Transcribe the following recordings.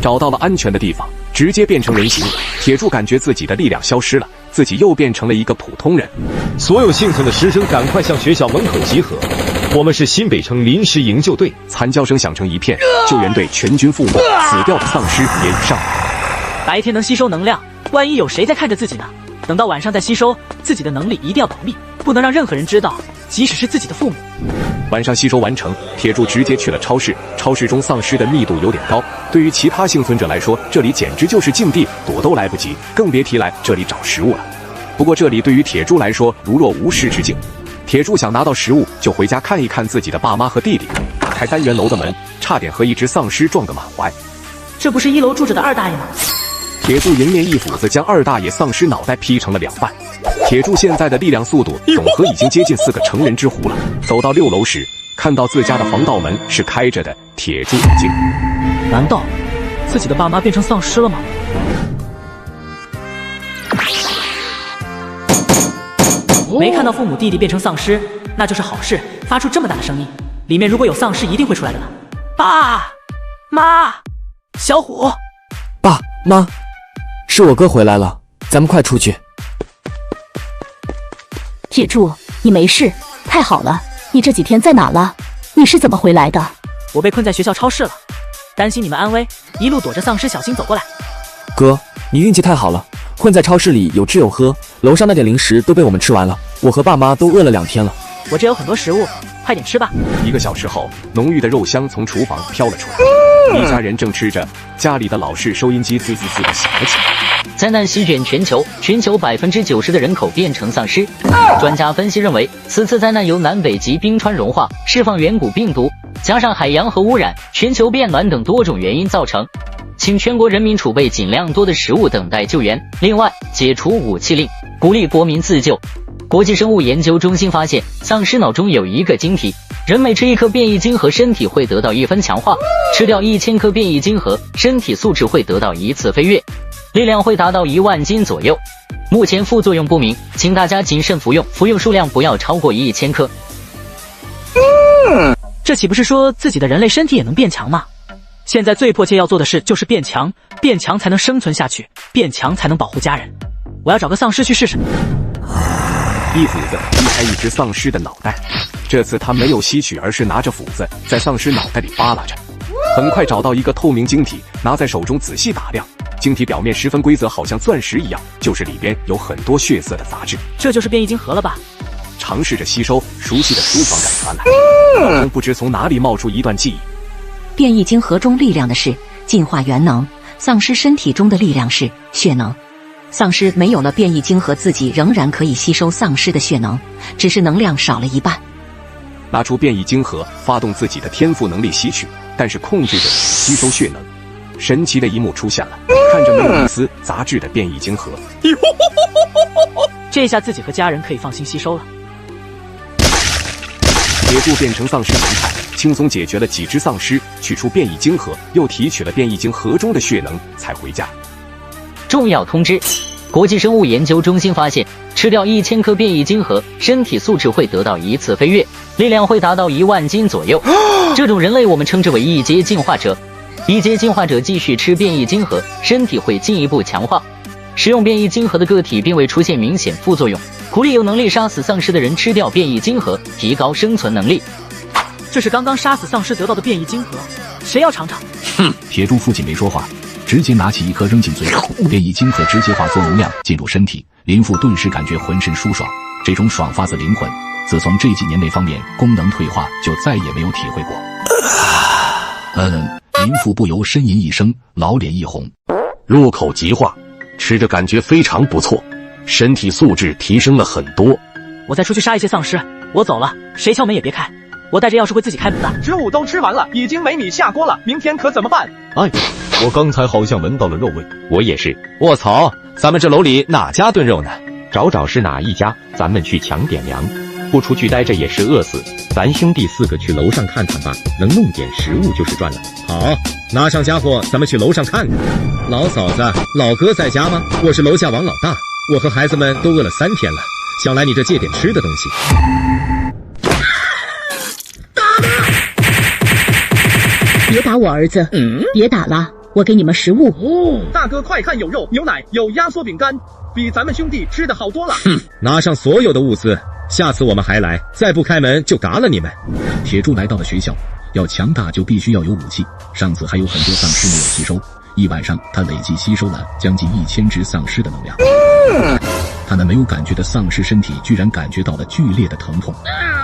找到了安全的地方，直接变成人形。铁柱感觉自己的力量消失了，自己又变成了一个普通人。所有幸存的师生赶快向学校门口集合，我们是新北城临时营救队。惨叫声响成一片，救援队全军覆没，死掉的丧尸也已上来。白天能吸收能量，万一有谁在看着自己呢？等到晚上再吸收，自己的能力一定要保密，不能让任何人知道，即使是自己的父母。晚上吸收完成，铁柱直接去了超市。超市中丧尸的密度有点高，对于其他幸存者来说，这里简直就是禁地，躲都来不及，更别提来这里找食物了。不过这里对于铁柱来说如若无事之境。铁柱想拿到食物，就回家看一看自己的爸妈和弟弟。打开单元楼的门，差点和一只丧尸撞个满怀。这不是1楼住着的二大爷吗？铁柱迎面一斧子将二大爷丧尸脑袋劈成了2半。铁柱现在的力量速度总和已经接近4个成人之弧了。走到6楼时，看到自家的防盗门是开着的，铁柱一惊。难道自己的爸妈变成丧尸了吗？没看到父母弟弟变成丧尸，那就是好事。发出这么大的声音，里面如果有丧尸，一定会出来的呢。爸妈，小虎，爸妈，是我哥回来了，咱们快出去。铁柱，你没事，太好了。你这几天在哪了？你是怎么回来的？我被困在学校超市了，担心你们安危，一路躲着丧尸小心走过来。哥，你运气太好了，困在超市里有吃有喝，楼上那点零食都被我们吃完了，我和爸妈都饿了2天了。我这有很多食物，快点吃吧。1个小时后，浓郁的肉香从厨房飘了出来，一家人正吃着，家里的老式收音机滋滋滋的响了起来。灾难席卷全球，全球90%的人口变成丧尸。专家分析认为，此次灾难由南北极冰川融化、释放远古病毒，加上海洋核污染、全球变暖等多种原因造成。请全国人民储备尽量多的食物，等待救援。另外，解除武器令，鼓励国民自救。国际生物研究中心发现，丧尸脑中有一个晶体，人每吃1颗变异晶核，身体会得到1分强化；吃掉1000颗变异晶核，身体素质会得到1次飞跃，力量会达到1万斤左右。目前副作用不明，请大家谨慎服用，服用数量不要超过1000颗。这岂不是说自己的人类身体也能变强吗？现在最迫切要做的事就是变强，变强才能生存下去，变强才能保护家人。我要找个丧尸去试试。一斧子劈开一只丧尸的脑袋，这次他没有吸取，而是拿着斧子在丧尸脑袋里扒拉着。很快找到一个透明晶体，拿在手中仔细打量，晶体表面十分规则，好像钻石一样，就是里边有很多血色的杂质。这就是变异晶核了吧？尝试着吸收，熟悉的舒爽感传来，脑中不知从哪里冒出一段记忆。变异晶核中力量的是进化元能，丧尸身体中的力量是血能。丧尸没有了变异晶核，自己仍然可以吸收丧尸的血能，只是能量少了1半。拿出变异晶核，发动自己的天赋能力吸取，但是控制着吸收血能。神奇的一幕出现了，看着没有一丝杂质的变异晶核，这下自己和家人可以放心吸收了。铁柱变成丧尸形态，轻松解决了几只丧尸，取出变异晶核，又提取了变异晶核中的血能，才回家。重要通知：国际生物研究中心发现，吃掉1000颗变异晶核，身体素质会得到1次飞跃，力量会达到1万斤左右。这种人类我们称之为1阶进化者。1阶进化者继续吃变异晶核，身体会进一步强化。食用变异晶核的个体并未出现明显副作用，鼓励有能力杀死丧尸的人吃掉变异晶核，提高生存能力。这是刚刚杀死丧尸得到的变异晶核，谁要尝尝？铁柱父亲没说话，直接拿起1颗扔进嘴里，变异晶核直接化作能量进入身体，林父顿时感觉浑身舒爽，这种爽发自灵魂，自从这几年那方面功能退化，就再也没有体会过。林父不由呻吟一声，老脸一红。入口即化，吃着感觉非常不错，身体素质提升了很多。我再出去杀一些丧尸，我走了，谁敲门也别开，我带着钥匙会自己开门的。植物都吃完了，已经没米下锅了，明天可怎么办？哎，我刚才好像闻到了肉味。我也是。卧槽，咱们这楼里哪家炖肉呢？找找是哪一家，咱们去抢点粮。不出去待着也是饿死，咱兄弟4个去楼上看看吧，能弄点食物就是赚了。好，拿上家伙，咱们去楼上看看。老嫂子，老哥在家吗？我是楼下王老大，我和孩子们都饿了3天了，想来你这借点吃的东西。别打我儿子，别打了，我给你们食物。大哥快看，有肉有奶有压缩饼干，比咱们兄弟吃的好多了。拿上所有的物资，下次我们还来，再不开门就嘎了你们。铁柱来到了学校，要强大就必须要有武器。上次还有很多丧尸没有吸收，一晚上他累计吸收了将近1000只丧尸的能量。他那没有感觉的丧尸身体居然感觉到了剧烈的疼痛，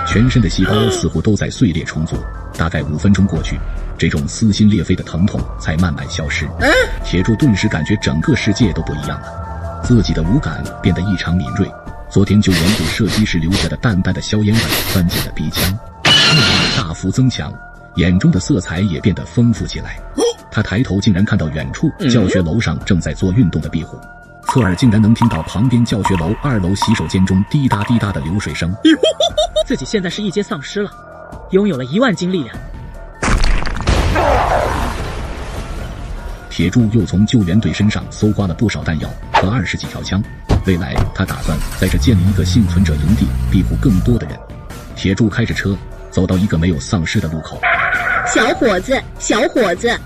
全身的细胞似乎都在碎裂重组。大概5分钟过去，这种撕心裂肺的疼痛才慢慢消失。铁柱顿时感觉整个世界都不一样了，自己的五感变得异常敏锐。昨天救援组射击时留下的淡淡的硝烟味钻进了鼻腔，味道大幅增强，眼中的色彩也变得丰富起来。他抬头竟然看到远处教学楼上正在做运动的壁虎，侧耳竟然能听到旁边教学楼2楼洗手间中滴答滴答的流水声。自己现在是一阶丧尸了，拥有了1万斤力量。铁柱又从救援队身上搜刮了不少弹药和20几条枪，未来他打算在这建立一个幸存者营地，庇护更多的人。铁柱开着车走到一个没有丧尸的路口。小伙子，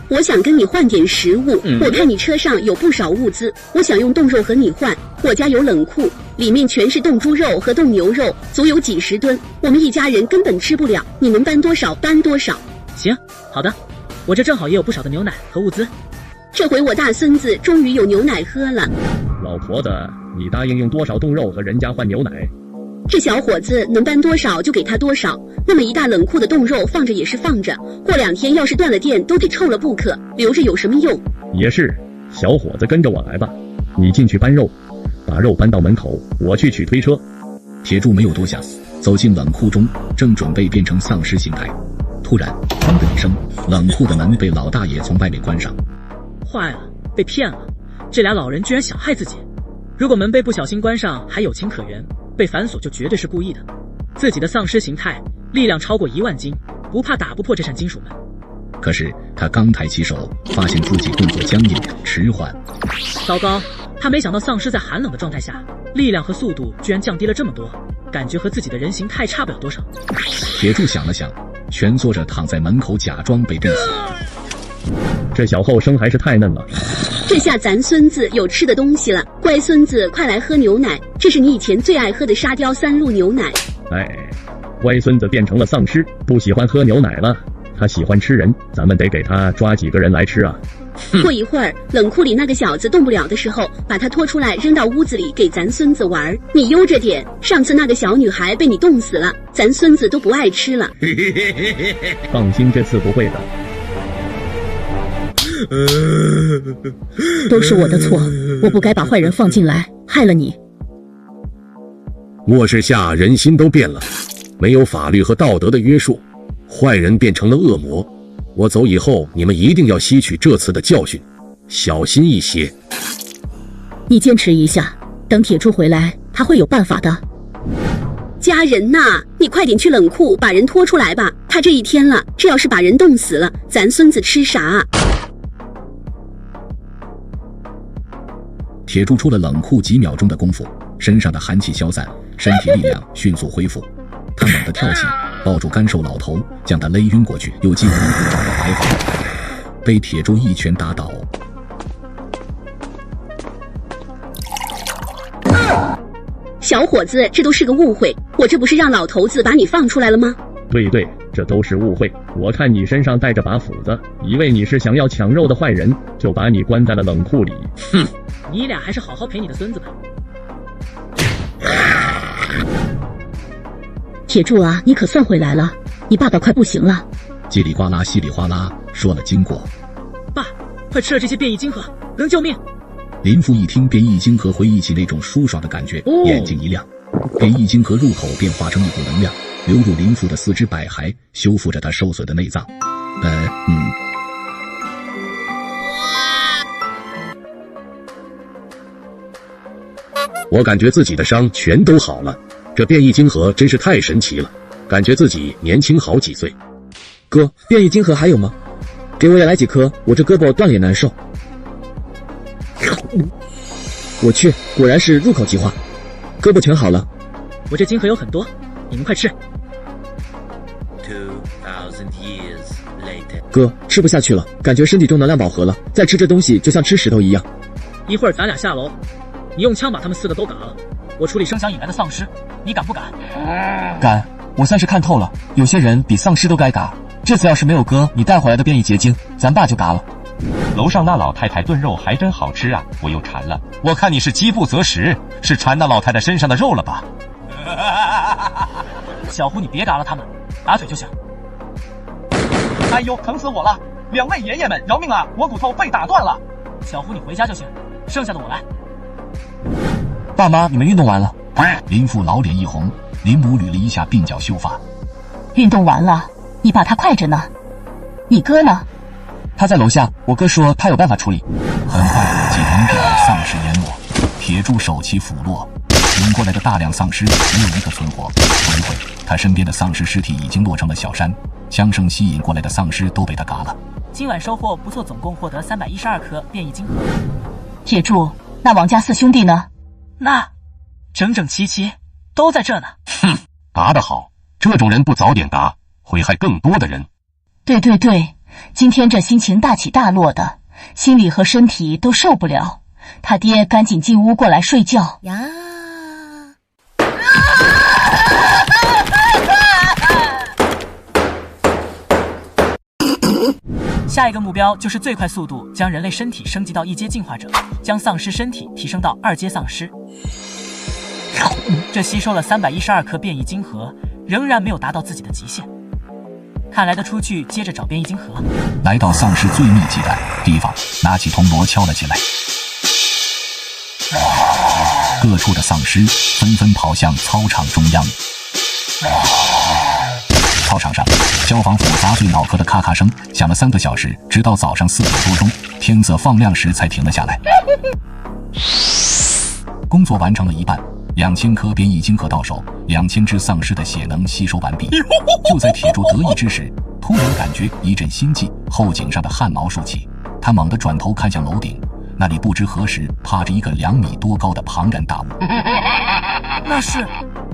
我想跟你换点食物。我看你车上有不少物资，我想用冻肉和你换。我家有冷库，里面全是冻猪肉和冻牛肉，足有几10吨，我们一家人根本吃不了。你能搬多少搬多少。行，好的，我这正好也有不少的牛奶和物资。这回我大孙子终于有牛奶喝了。老婆子，你答应用多少冻肉和人家换牛奶？这小伙子能搬多少就给他多少，那么一大冷库的冻肉放着也是放着，过2天要是断了电都得臭了不可，留着有什么用？也是，小伙子跟着我来吧，你进去搬肉，把肉搬到门口，我去取推车。铁柱没有多想，走进冷库中，正准备变成丧尸形态，突然砰的一声，冷库的门被老大爷从外面关上。坏了，被骗了，这俩老人居然想害自己。如果门被不小心关上还有情可原，被反锁就绝对是故意的。自己的丧尸形态力量超过1万斤，不怕打不破这扇金属门。可是他刚抬起手，发现自己动作僵硬迟缓。糟糕，他没想到丧尸在寒冷的状态下，力量和速度居然降低了这么多，感觉和自己的人形态差不了多少。铁柱想了想，蜷缩着躺在门口，假装被震死。这小后生还是太嫩了。这下咱孙子有吃的东西了，乖孙子，快来喝牛奶，这是你以前最爱喝的沙雕3鹿牛奶。乖孙子变成了丧尸，不喜欢喝牛奶了，他喜欢吃人，咱们得给他抓几个人来吃啊。过一会儿，冷库里那个小子动不了的时候，把他拖出来扔到屋子里给咱孙子玩。你悠着点，上次那个小女孩被你冻死了，咱孙子都不爱吃了。放心，这次不会的。都是我的错，我不该把坏人放进来，害了你。末世下人心都变了，没有法律和道德的约束，坏人变成了恶魔。我走以后，你们一定要吸取这次的教训，小心一些。你坚持一下，等铁柱回来，他会有办法的。家人呐，你快点去冷库把人拖出来吧，他这一天了，这要是把人冻死了，咱孙子吃啥？铁柱出了冷库几秒钟的功夫，身上的寒气消散，身体力量迅速恢复。他猛地跳起，抱住干瘦老头，将他勒晕过去，又进屋找到白发，被铁柱一拳打倒。小伙子，这都是个误会，我这不是让老头子把你放出来了吗？对，这都是误会。我看你身上带着把斧子，以为你是想要抢肉的坏人，就把你关在了冷库里。哼，你俩还是好好陪你的孙子吧。铁柱啊，你可算回来了，你爸爸快不行了。叽里呱啦稀里哗啦说了经过。爸，快吃了这些变异晶核，能救命。林父一听变异晶核，回忆起那种舒爽的感觉，眼睛一亮。变异晶核入口便化成一股能量，流入林父的4肢百骸，修复着他受损的内脏。我感觉自己的伤全都好了，这变异晶核真是太神奇了，感觉自己年轻好几岁。哥，变异晶核还有吗？给我也来几颗，我这胳膊断了也难受。我去，果然是入口即化，胳膊全好了。我这晶核有很多，你们快吃。 2000 years later。哥，吃不下去了，感觉身体中能量饱和了，再吃这东西就像吃石头一样。一会儿咱俩下楼，你用枪把他们4个都嘎了，我处理声响引来的丧尸，你敢不敢？敢，我算是看透了，有些人比丧尸都该嘎。这次要是没有哥你带回来的变异结晶，咱爸就嘎了。楼上那老太太炖肉还真好吃啊，我又馋了。我看你是饥不择食，是馋那老太太身上的肉了吧？小胡，你别嘎了他们，打腿就行。哎呦，疼死我了！2位爷爷们，饶命啊！我骨头被打断了。小胡，你回家就行，剩下的我来。爸妈，你们运动完了？林父老脸一红，林母捋了一下鬓角秀发。运动完了，你爸他快着呢。你哥呢？他在楼下，我哥说他有办法处理。很快，几团地丧尸淹没，铁柱手起斧落，涌过来的大量丧尸没有一个存活。不一会，他身边的丧尸尸体已经落成了小山，枪声吸引过来的丧尸都被他嘎了。今晚收获不错，总共获得312颗变异晶核。铁柱，那王家4兄弟呢？那整整齐齐都在这呢。哼，答得好，这种人不早点答，会害更多的人。对对对，今天这心情大起大落的，心理和身体都受不了。他爹赶紧进屋过来睡觉呀。下一个目标就是最快速度将人类身体升级到1阶进化者，将丧尸身体提升到2阶丧尸。这吸收了312颗变异晶核，仍然没有达到自己的极限。看来得出去接着找变异晶核。来到丧尸最密集的地方，拿起铜锣敲了起来。各处的丧尸纷纷跑向操场中央。操场上，消防斧砸碎脑壳的咔咔声响了3个小时，直到早上4点多钟，天色放亮时才停了下来。工作完成了一半，2000颗变异晶核到手，2000只丧尸的血能吸收完毕。就在铁柱得意之时，突然感觉一阵心悸，后颈上的汗毛竖起，他猛地转头看向楼顶，那里不知何时趴着一个2米多高的庞然大物。那是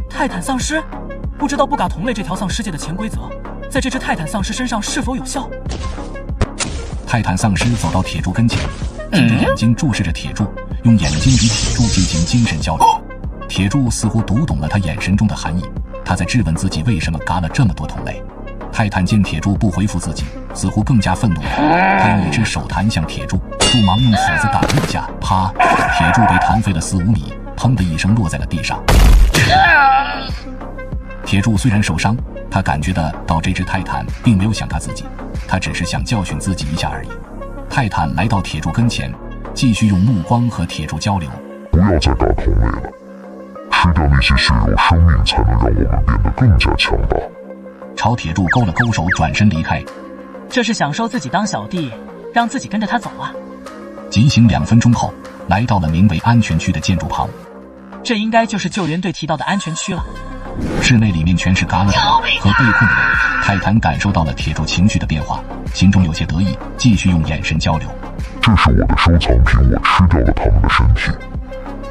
泰坦丧尸，不知道不嘎同类这条丧尸界的潜规则，在这只泰坦丧尸身上是否有效？泰坦丧尸走到铁柱跟前，闭着眼睛注视着铁柱，用眼睛与铁柱进行精神交流。铁柱似乎读懂了他眼神中的含义，他在质问自己为什么嘎了这么多同类。泰坦见铁柱不回复自己，似乎更加愤怒了，他用一只手弹向铁柱，柱忙用斧子打了一下，啪！铁柱被弹飞了4、5米，砰的一声落在了地上。铁柱虽然受伤，他感觉得到这只泰坦并没有想他自己，他只是想教训自己一下而已。泰坦来到铁柱跟前，继续用目光和铁柱交流。不要再打同类了，吃掉那些血肉，生命才能让我们变得更加强大。朝铁柱勾了勾手，转身离开。这是想收自己当小弟，让自己跟着他走啊。急行2分钟后，来到了名为安全区的建筑旁。这应该就是救援队提到的安全区了。室内里面全是嘎了的人和被困的人。泰坦感受到了铁柱情绪的变化，心中有些得意，继续用眼神交流。这是我的收藏品，我吃掉了他们的身体，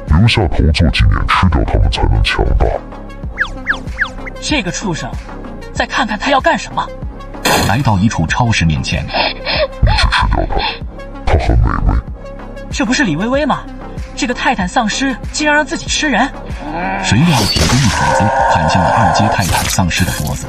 留下头做纪念，吃掉他们才能强大。这个畜生，再看看他要干什么。来到一处超市面前，你去吃掉它，它很美味。这不是李薇薇吗？这个泰坦丧尸竟然让自己吃人！谁料铁柱一斧子砍向了2阶泰坦丧尸的脖子。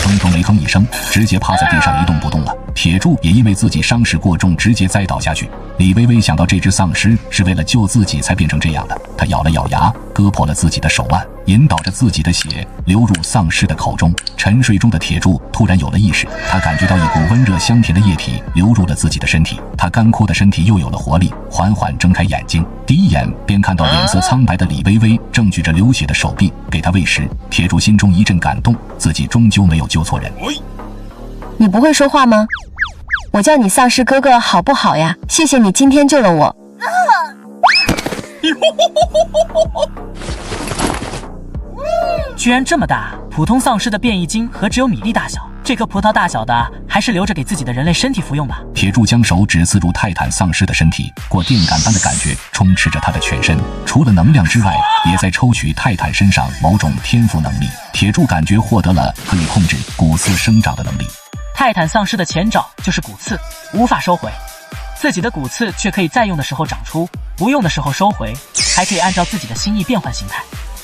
砰砰雷哼一声，直接趴在地上一动不动了。铁柱也因为自己伤势过重，直接栽倒下去。李薇薇想到这只丧尸是为了救自己才变成这样的，她咬了咬牙，割破了自己的手腕，引导着自己的血流入丧尸的口中。沉睡中的铁柱突然有了意识，他感觉到一股温热香甜的液体流入了自己的身体，他干枯的身体又有了活力，缓缓睁开眼睛，第一眼便看到脸色苍白的李薇薇正举着流血的手臂给他喂食。铁柱心中一阵感动，自己终究没有救错人。你不会说话吗？我叫你丧尸哥哥好不好呀？谢谢你今天救了我。居然这么大，普通丧尸的变异晶核只有米粒大小，这颗葡萄大小的还是留着给自己的人类身体服用吧。铁柱将手指刺入泰坦丧尸的身体，过电感般的感觉充斥着他的全身，除了能量之外，也在抽取泰坦身上某种天赋能力。铁柱感觉获得了可以控制骨刺生长的能力。泰坦丧尸的前兆就是骨刺，无法收回。自己的骨刺却可以在用的时候长出，不用的时候收回，还可以按照自己的心意变换形态。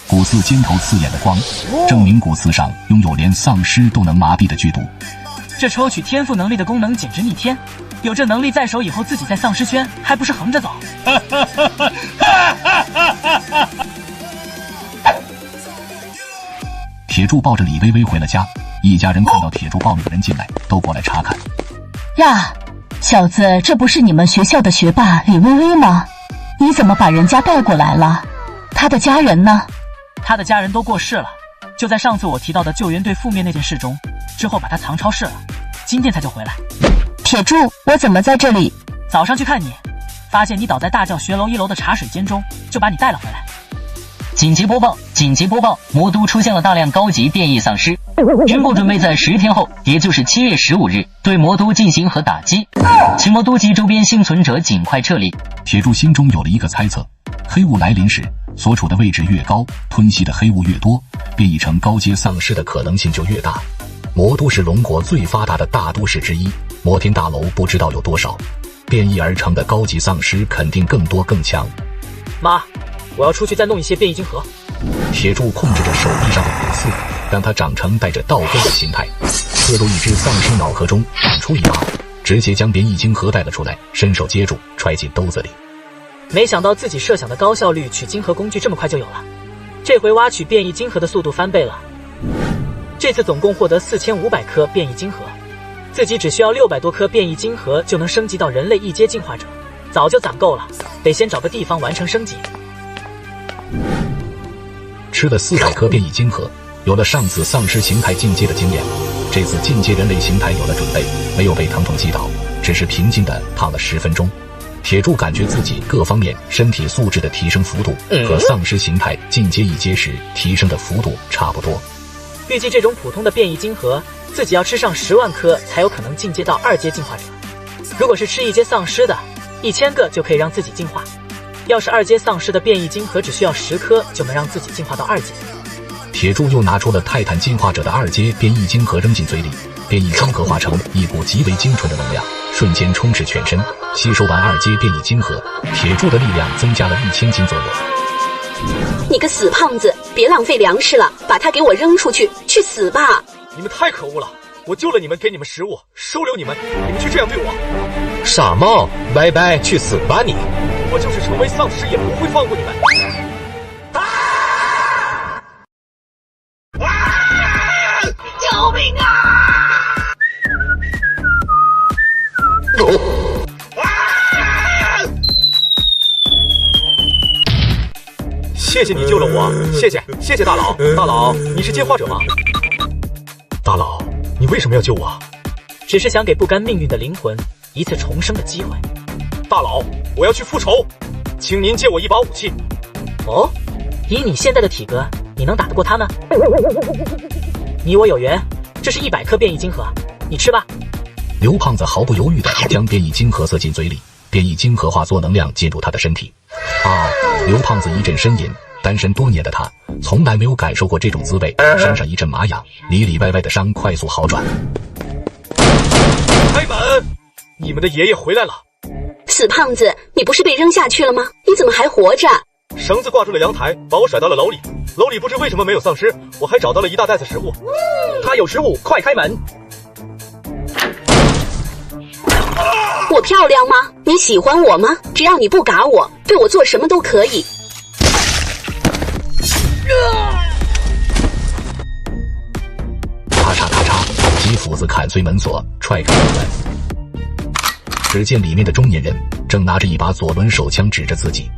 骨刺尖头刺眼的光，证明骨刺上拥有连丧尸都能麻痹的剧毒。这抽取天赋能力的功能简直逆天，有这能力在手以后，自己在丧尸圈还不是横着走？铁柱抱着李薇薇回了家，一家人看到铁柱抱女人进来，都过来查看。呀，小子，这不是你们学校的学霸李薇薇吗？你怎么把人家带过来了？他的家人呢？他的家人都过世了，就在上次我提到的救援队覆灭那件事中，之后把他藏超市了，今天才就回来。铁柱，我怎么在这里？早上去看你，发现你倒在大教学楼1楼的茶水间中，就把你带了回来。紧急播报！紧急播报！魔都出现了大量高级变异丧尸，军部准备在10天后，也就是7月15日，对魔都进行核打击，请魔都及周边幸存者尽快撤离。铁柱心中有了一个猜测：黑雾来临时，所处的位置越高，吞吸的黑雾越多，变异成高阶丧尸的可能性就越大。魔都是龙国最发达的大都市之一，摩天大楼不知道有多少，变异而成的高级丧尸肯定更多更强。妈，我要出去再弄一些变异晶核。铁柱控制着手臂上的骨刺，让它长成带着倒钩的形态，刺入一只丧尸脑壳中，引出一把，直接将变异晶核带了出来，伸手接住，揣进兜子里。没想到自己设想的高效率取晶核工具这么快就有了，这回挖取变异晶核的速度翻倍了。这次总共获得4500颗变异晶核，自己只需要600多颗变异晶核就能升级到人类1阶进化者，早就攒够了，得先找个地方完成升级。吃了400颗变异晶核，有了上次丧尸形态进阶的经验，这次进阶人类形态有了准备，没有被疼痛击倒，只是平静地躺了10分钟。铁柱感觉自己各方面身体素质的提升幅度和丧尸形态进阶1阶时提升的幅度差不多。预计这种普通的变异晶核，自己要吃上10万颗才有可能进阶到2阶进化者。如果是吃1阶丧尸的，1000个就可以让自己进化。要是2阶丧尸的变异晶核，只需要10颗就能让自己进化到2阶。铁柱又拿出了泰坦进化者的2阶变异晶核扔进嘴里，变异晶核化成一股极为精纯的能量，瞬间充斥全身。吸收完2阶变异晶核，铁柱的力量增加了1000斤左右。你个死胖子，别浪费粮食了，把它给我扔出去，去死吧！你们太可恶了！我救了你们，给你们食物，收留你们，你们却这样对我。傻帽，拜拜，去死吧你！我就是成为丧尸也不会放过你们。救命啊！谢谢你救了我，谢谢大佬。大佬，你是进化者吗？大佬，你为什么要救我？只是想给不甘命运的灵魂一次重生的机会。大佬，我要去复仇，请您借我一把武器。哦，以你现在的体格，你能打得过他吗？你我有缘，这是100颗变异晶核，你吃吧。刘胖子毫不犹豫地将变异晶核塞进嘴里，变异晶核化作能量进入他的身体。刘胖子一阵呻吟，单身多年的他从来没有感受过这种滋味，身上一阵麻痒，里里外外的伤快速好转。开门！你们的爷爷回来了。死胖子，你不是被扔下去了吗？你怎么还活着？绳子挂住了阳台，把我甩到了楼里。楼里不知为什么没有丧尸，我还找到了一大袋子食物。他有食物，快开门！我漂亮吗？你喜欢我吗？只要你不嘎我，对我做什么都可以。咔嚓咔嚓，几斧子砍碎门锁，踹开门。只见里面的中年人正拿着一把左轮手枪指着自己。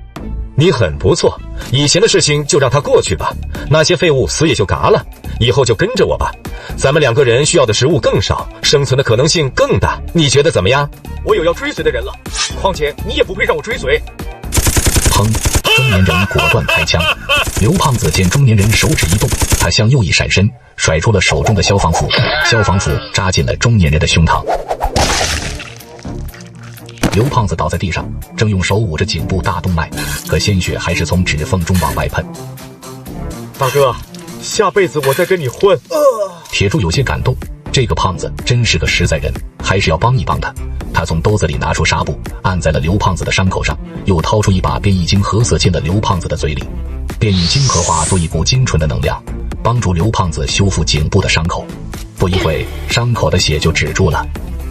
你很不错，以前的事情就让它过去吧，那些废物死也就嘎了，以后就跟着我吧。咱们2个人需要的食物更少，生存的可能性更大，你觉得怎么样？我有要追随的人了，况且你也不配让我追随。砰！中年人果断开枪。刘胖子见中年人手指一动，他向右一闪身，甩出了手中的消防斧，消防斧扎进了中年人的胸膛。刘胖子倒在地上，正用手捂着颈部大动脉，可鲜血还是从指缝中往外喷。大哥，下辈子我再跟你混。铁柱有些感动，这个胖子真是个实在人，还是要帮一帮他。他从兜子里拿出纱布，按在了刘胖子的伤口上，又掏出一把变异晶核塞进了刘胖子的嘴里。变异晶核化作一股精纯的能量，帮助刘胖子修复颈部的伤口。不一会，伤口的血就止住了。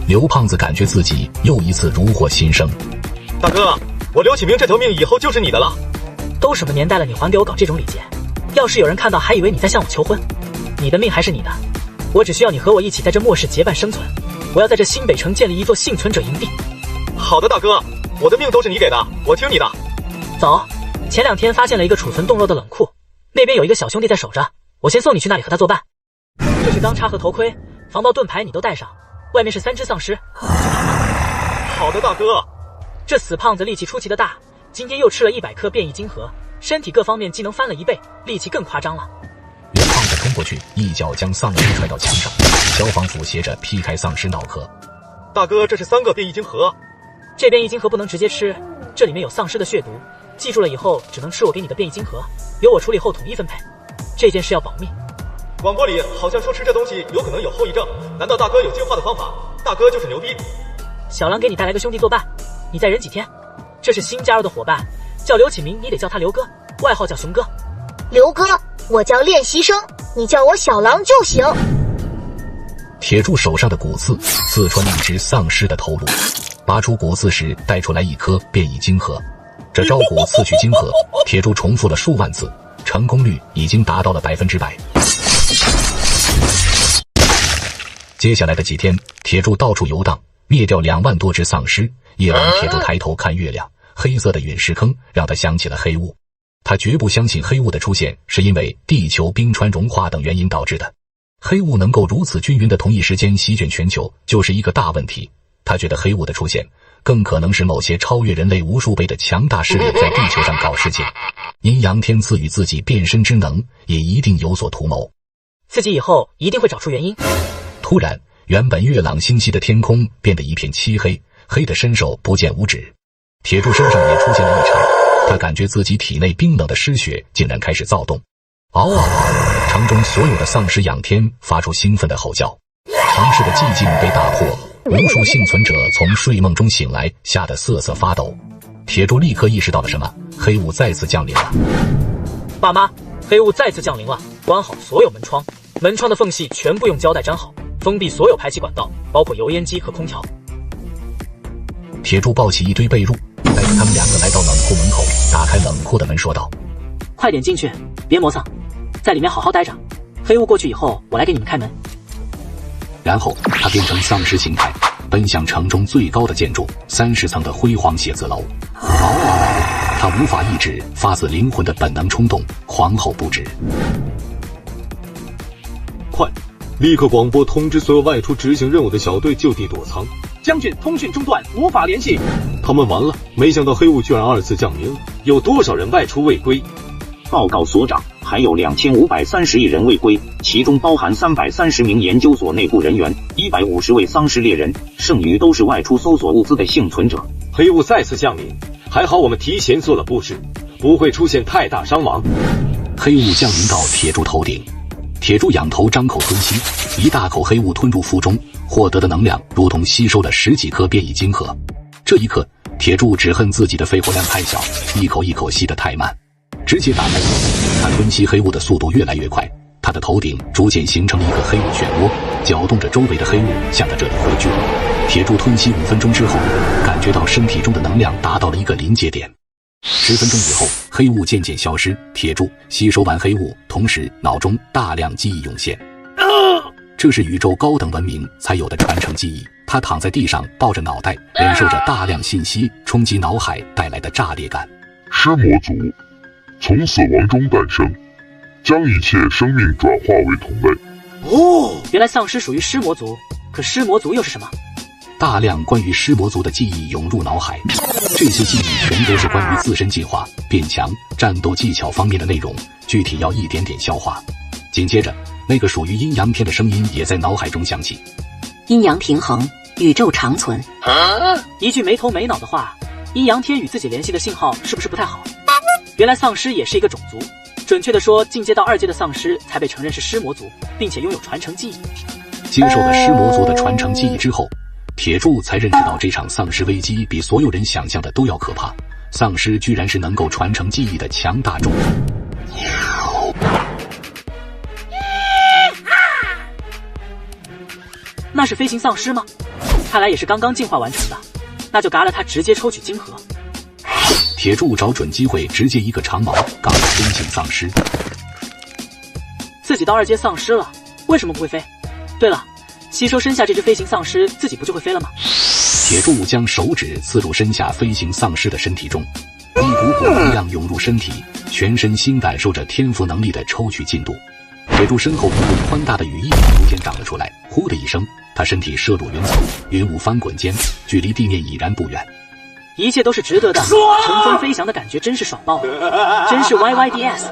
刘胖子感觉自己又一次如获新生。大哥，我刘启明这条命以后就是你的了。都什么年代了，你还给我搞这种礼节？要是有人看到，还以为你在向我求婚。你的命还是你的，我只需要你和我一起在这末世结伴生存。我要在这新北城建立一座幸存者营地。好的，大哥，我的命都是你给的，我听你的。走，前2天发现了一个储存冻肉的冷库，那边有一个小兄弟在守着，我先送你去那里和他作伴。这是钢叉和头盔，防爆盾牌你都带上。外面是3只丧尸。好的，大哥。这死胖子力气出奇的大，今天又吃了100颗变异晶核，身体各方面技能翻了1倍，力气更夸张了。刘胖子冲过去，一脚将丧尸踹到墙上，消防斧斜着劈开丧尸脑壳。大哥，这是3个变异晶核。这变异晶核不能直接吃，这里面有丧尸的血毒，记住了以后只能吃我给你的变异晶核，由我处理后统一分配。这件事要保密。广播里好像说吃这东西有可能有后遗症，难道大哥有进化的方法？大哥就是牛逼。小狼给你带来个兄弟作伴，你再忍几天。这是新加入的伙伴，叫刘启明，你得叫他刘哥，外号叫熊哥。刘哥，我叫练习生，你叫我小狼就行。铁柱手上的骨刺刺穿一只丧尸的头颅，拔出骨刺时带出来一颗变异晶核。这招骨刺取晶核，铁柱重复了数万次，成功率已经达到了100%。接下来的几天，铁柱到处游荡，灭掉2万多只丧尸。夜晚，铁柱抬头看月亮，黑色的陨石坑让他想起了黑雾。他绝不相信黑雾的出现是因为地球冰川融化等原因导致的。黑雾能够如此均匀的同一时间席卷全球，就是一个大问题。他觉得黑雾的出现更可能是某些超越人类无数倍的强大势力在地球上搞事情。阴阳天赐予自己变身之能，也一定有所图谋。自己以后一定会找出原因。突然，原本月朗星稀的天空变得一片漆黑，黑的伸手不见五指。铁柱身上也出现了异常，他感觉自己体内冰冷的尸血竟然开始躁动。嗷嗷嗷！城中所有的丧尸仰天发出兴奋的吼叫，城市的寂静被打破，无数幸存者从睡梦中醒来，吓得瑟瑟发抖。铁柱立刻意识到了什么，黑雾再次降临了。爸妈，黑雾再次降临了，关好所有门窗，门窗的缝隙全部用胶带粘好，封闭所有排气管道，包括油烟机和空调。铁柱抱起一堆被褥，带着他们2个来到冷库门口，打开冷库的门说道：快点进去，别磨蹭，在里面好好待着，黑雾过去以后我来给你们开门。然后他变成丧尸形态，奔向城中最高的建筑30层的辉煌写字楼。嗷嗷嗷！他无法抑制发自灵魂的本能冲动，狂吼不止。快，立刻广播通知所有外出执行任务的小队就地躲藏。将军，通讯中断，无法联系。他们完了，没想到黑雾居然2次降临，有多少人外出未归？报告所长，还有2531人未归，其中包含330名研究所内部人员，150位丧尸猎人，剩余都是外出搜索物资的幸存者。黑雾再次降临，还好我们提前做了布置，不会出现太大伤亡。黑雾降临到铁柱头顶，铁柱仰头张口吞吸，一大口黑雾吞入腹中，获得的能量如同吸收了10几颗变异晶核。这一刻，铁柱只恨自己的肺活量太小，一口一口吸得太慢。直接打开口，他吞吸黑雾的速度越来越快，他的头顶逐渐形成了一个黑雾漩涡，搅动着周围的黑雾向他这里汇聚。铁柱吞吸5分钟之后，感觉到身体中的能量达到了一个临界点。10分钟以后，黑雾渐渐消失，铁柱吸收完黑雾，同时脑中大量记忆涌现。这是宇宙高等文明才有的传承记忆。他躺在地上抱着脑袋，忍受着大量信息冲击脑海带来的炸裂感。尸魔族从死亡中诞生，将一切生命转化为同类。哦，原来丧尸属于尸魔族，可尸魔族又是什么？大量关于尸魔族的记忆涌入脑海，这些记忆全都是关于自身进化、变强、战斗技巧方面的内容，具体要一点点消化。紧接着，那个属于阴阳篇的声音也在脑海中响起。阴阳平衡，宇宙长存。一句没头没脑的话，阴阳天与自己联系的信号是不是不太好？原来丧尸也是一个种族，准确的说，进阶到2阶的丧尸才被承认是尸魔族，并且拥有传承记忆。接受了尸魔族的传承记忆之后，铁柱才认识到这场丧尸危机比所有人想象的都要可怕。丧尸居然是能够传承记忆的强大种族。那是飞行丧尸吗？看来也是刚刚进化完成的，那就嘎了它直接抽取晶核。铁柱找准机会，直接一个长矛嘎了飞行丧尸。自己到2阶丧尸了，为什么不会飞？对了，吸收身下这只飞行丧尸，自己不就会飞了吗？铁柱将手指刺入身下飞行丧尸的身体中，一股火能量涌入身体，全身心感受着天赋能力的抽取进度。铁柱身后一股宽大的羽翼逐渐长了出来，呼的一声，他身体射入云层，云雾翻滚间，距离地面已然不远。一切都是值得的，乘风飞翔的感觉真是爽爆了，真是 YYDS。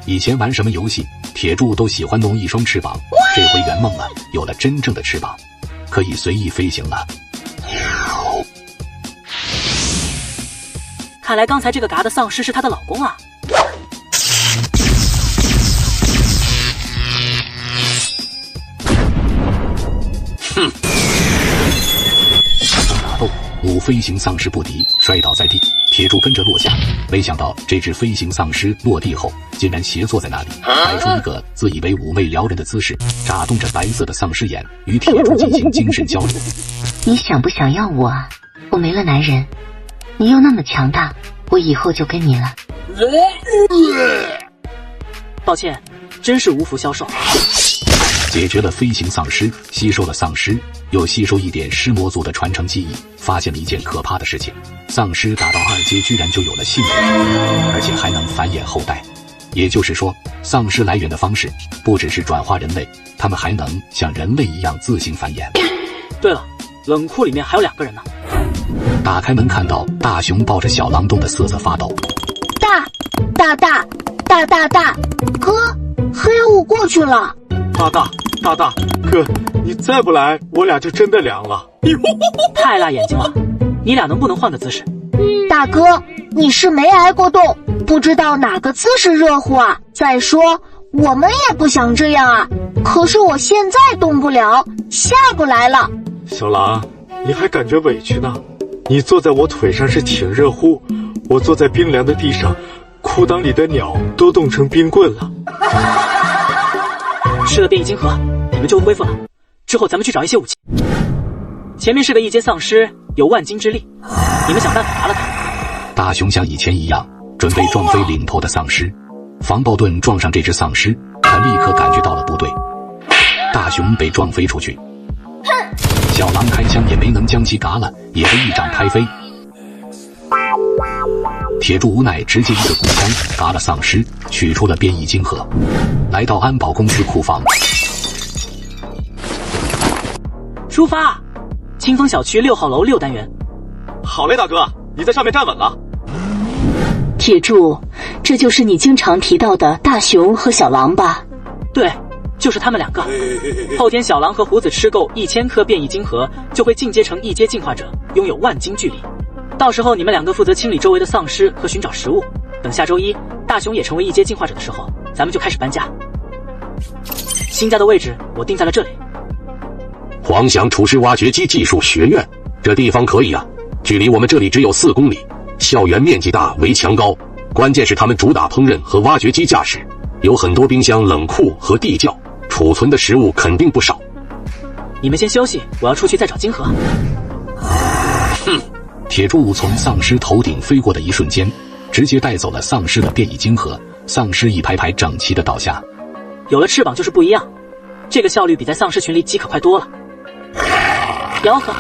以前玩什么游戏，铁柱都喜欢弄一双翅膀，这回圆梦了，有了真正的翅膀，可以随意飞行了。看来刚才这个嘎的丧尸是她的老公啊。哼！打斗，5飞行丧尸不敌，摔倒在地，铁柱跟着落下。没想到这只飞行丧尸落地后，竟然斜坐在那里，摆出一个自以为妩媚撩人的姿势，眨动着白色的丧尸眼，与铁柱进行精神交流。你想不想要我啊？我没了男人，你又那么强大，我以后就跟你了。抱歉，真是无福消受。解决了飞行丧尸，吸收了丧尸，又吸收一点尸魔族的传承记忆，发现了一件可怕的事情：丧尸打到2阶居然就有了性别，而且还能繁衍后代。也就是说，丧尸来源的方式不只是转化人类，他们还能像人类一样自行繁衍。对了，冷库里面还有2个人呢。打开门看到大熊抱着小狼冻得瑟瑟发抖。大，哥，黑雾过去了。大哥，你再不来，我俩就真的凉了。太辣眼睛了，你俩能不能换个姿势？大哥，你是没挨过冻，不知道哪个姿势热乎啊。再说，我们也不想这样啊，可是我现在动不了，下不来了。小狼，你还感觉委屈呢？你坐在我腿上是挺热乎，我坐在冰凉的地上，裤裆里的鸟都冻成冰棍了。吃了变异晶核，你们就恢复了。之后咱们去找一些武器。前面是个1阶丧尸，有万斤之力，你们想办法打了他。大熊像以前一样，准备撞飞领头的丧尸。防爆盾撞上这只丧尸，他立刻感觉到了不对。大熊被撞飞出去，小狼开枪也没能将其嘎了，也被一掌拍飞。铁柱无奈直接一个鼓枪嘎了丧尸，取出了变异晶核，来到安保公司库房。出发！清风小区6号楼6单元。好嘞，大哥，你在上面站稳了。铁柱，这就是你经常提到的大熊和小狼吧？对，就是他们2个。后天小狼和胡子吃够1000颗变异晶核，就会进阶成1阶进化者，拥有万斤巨力。到时候你们2个负责清理周围的丧尸和寻找食物。等下周一大熊也成为1阶进化者的时候，咱们就开始搬家。新家的位置我定在了这里。黄翔厨师挖掘机技术学院，这地方可以啊，距离我们这里只有4公里。校园面积大，围墙高，关键是他们主打烹饪和挖掘机驾驶，有很多冰箱、冷库和地窖，储存的食物肯定不少。你们先休息，我要出去再找晶核。哼！铁柱从丧尸头顶飞过的一瞬间，直接带走了丧尸的变异晶核，丧尸一排排整齐的倒下。有了翅膀就是不一样，这个效率比在丧尸群里饥渴快多了。吆喝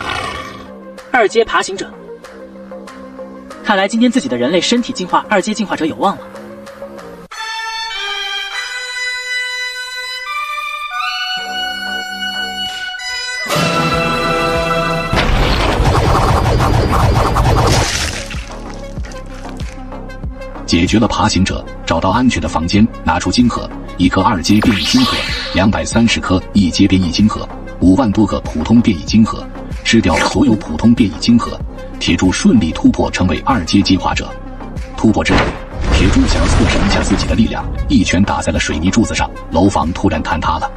！2阶爬行者。看来今天自己的人类身体进化2阶进化者有望了。解决了爬行者，找到安全的房间，拿出金核，1颗2阶变异金核，230颗1阶变异金核，5万多个普通变异金核，吃掉所有普通变异金核，铁柱顺利突破成为2阶进化者。突破之后，铁柱想测试一下自己的力量，一拳打在了水泥柱子上，楼房突然坍塌了。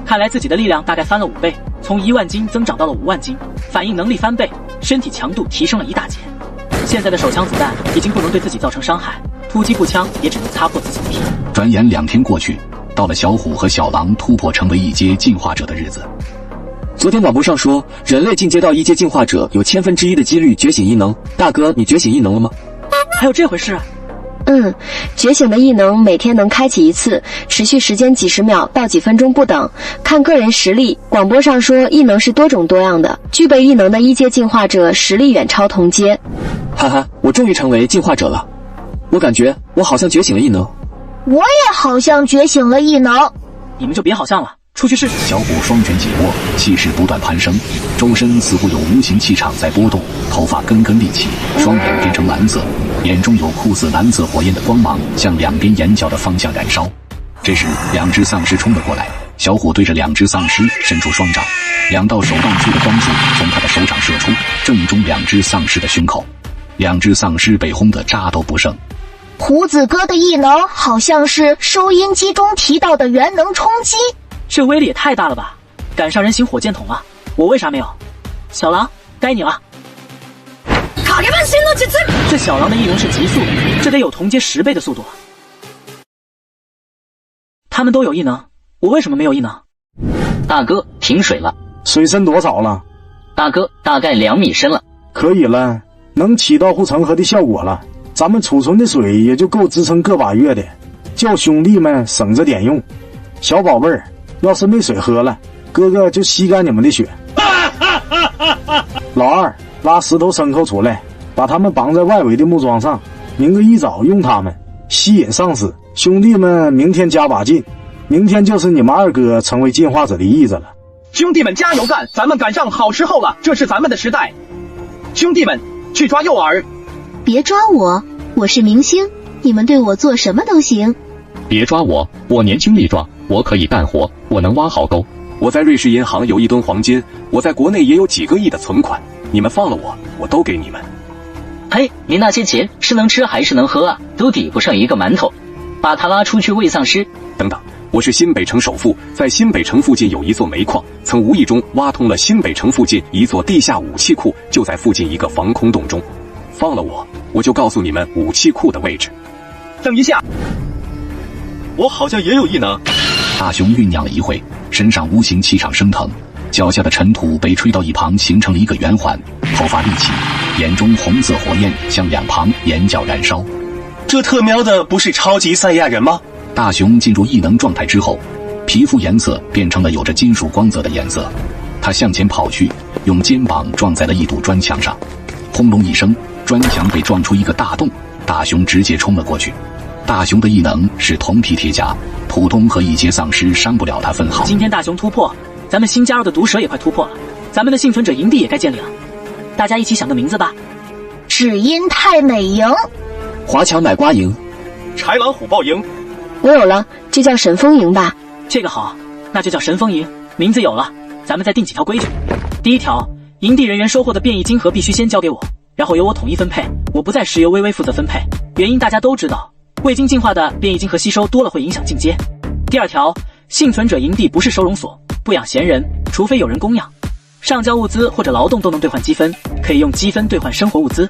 看来自己的力量大概翻了5倍，从1万斤增长到了5万斤，反应能力翻倍，身体强度提升了1大截。现在的手枪子弹已经不能对自己造成伤害，突击步枪也只能擦破自己的皮。转眼2天过去，到了小虎和小狼突破成为1阶进化者的日子。昨天广播上说，人类进阶到1阶进化者有1/1000的几率觉醒异能。大哥，你觉醒异能了吗？还有这回事？觉醒的异能每天能开启1次，持续时间几十秒到几分钟不等，看个人实力。广播上说异能是多种多样的，具备异能的1阶进化者实力远超同阶。哈哈，我终于成为进化者了，我感觉我好像觉醒了异能。我也好像觉醒了异能。你们就别好像了，出去试试。小虎双拳紧握，气势不断攀升，周身似乎有无形气场在波动，头发根根立起，双眼变成蓝色，眼中有酷似蓝色火焰的光芒向两边眼角的方向燃烧。这时2只丧尸冲了过来，小虎对着2只丧尸伸出双掌，2道手棒处的光束从他的手掌射出，正中2只丧尸的胸口，2只丧尸被轰得渣都不剩。胡子哥的异能好像是收音机中提到的元能冲击，这威力也太大了吧，赶上人形火箭筒了，我为啥没有？小狼，该你了。这小狼的异能是极速，这得有同阶10倍的速度了。他们都有异能，我为什么没有异能？大哥，停水了。水深多少了？大哥，大概2米深了。可以了，能起到护城河的效果了。咱们储存的水也就够支撑个把月的，叫兄弟们省着点用。小宝贝儿，要是没水喝了，哥哥就吸干你们的血。老二，拉10头牲口出来，把他们绑在外围的木桩上，明个一早用他们吸引丧尸。兄弟们，明天加把劲，明天就是你们2哥成为进化者的日子了。兄弟们加油干，咱们赶上好时候了，这是咱们的时代。兄弟们，去抓诱饵。别抓我，我是明星，你们对我做什么都行。别抓我，我年轻力壮，我可以干活，我能挖好沟。我在瑞士银行有1吨黄金，我在国内也有几个亿的存款，你们放了我都给你们。嘿，你那些钱是能吃还是能喝啊？都抵不上一个馒头，把他拉出去喂丧尸。等等，我是新北城首富，在新北城附近有一座煤矿，曾无意中挖通了新北城附近一座地下武器库，就在附近一个防空洞中。放了我就告诉你们武器库的位置。等一下，我好像也有异能。大熊酝酿了一会，身上无形气场升腾，脚下的尘土被吹到一旁，形成了一个圆环，头发立起，眼中红色火焰向2旁眼角燃烧。这特喵的不是超级赛亚人吗？大熊进入异能状态之后，皮肤颜色变成了有着金属光泽的颜色。他向前跑去，用肩膀撞在了一堵砖墙上，轰隆一声，砖墙被撞出一个大洞，大熊直接冲了过去。大熊的异能是铜皮铁甲，普通和1阶丧尸伤不了他分毫。今天大熊突破，咱们新加入的毒蛇也快突破了，咱们的幸存者营地也该建立了。大家一起想个名字吧。只因太美营，华强奶瓜营，豺狼虎豹营。我有了，就叫神风营吧。这个好，那就叫神风营。名字有了，咱们再定几条规矩。第1条，营地人员收获的变异金核必须先交给我，然后由我统一分配，我不再石油微微负责分配。原因大家都知道，未经进化的变异金核吸收多了会影响进阶。第2条，幸存者营地不是收容所，不养闲人，除非有人供养。上交物资或者劳动都能兑换积分，可以用积分兑换生活物资。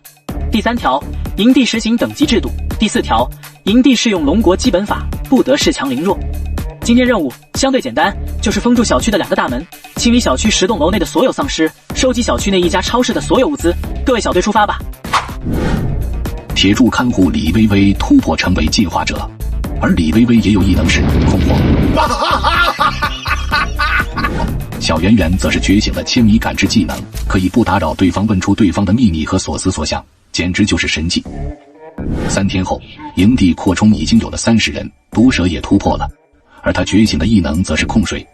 第3条，营地实行等级制度。第4条，营地适用龙国基本法，不得恃强凌弱。今天任务相对简单，就是封住小区的2个大门，清理小区10栋楼内的所有丧尸，收集小区内1家超市的所有物资。各位小队出发吧。铁柱看护李薇薇突破成为进化者，而李薇薇也有异能是恐慌。小圆圆则是觉醒了千米感知技能，可以不打扰对方问出对方的秘密和所思所想，简直就是神技。3天后，营地扩充已经有了30人，毒蛇也突破了，而他觉醒的异能则是控水。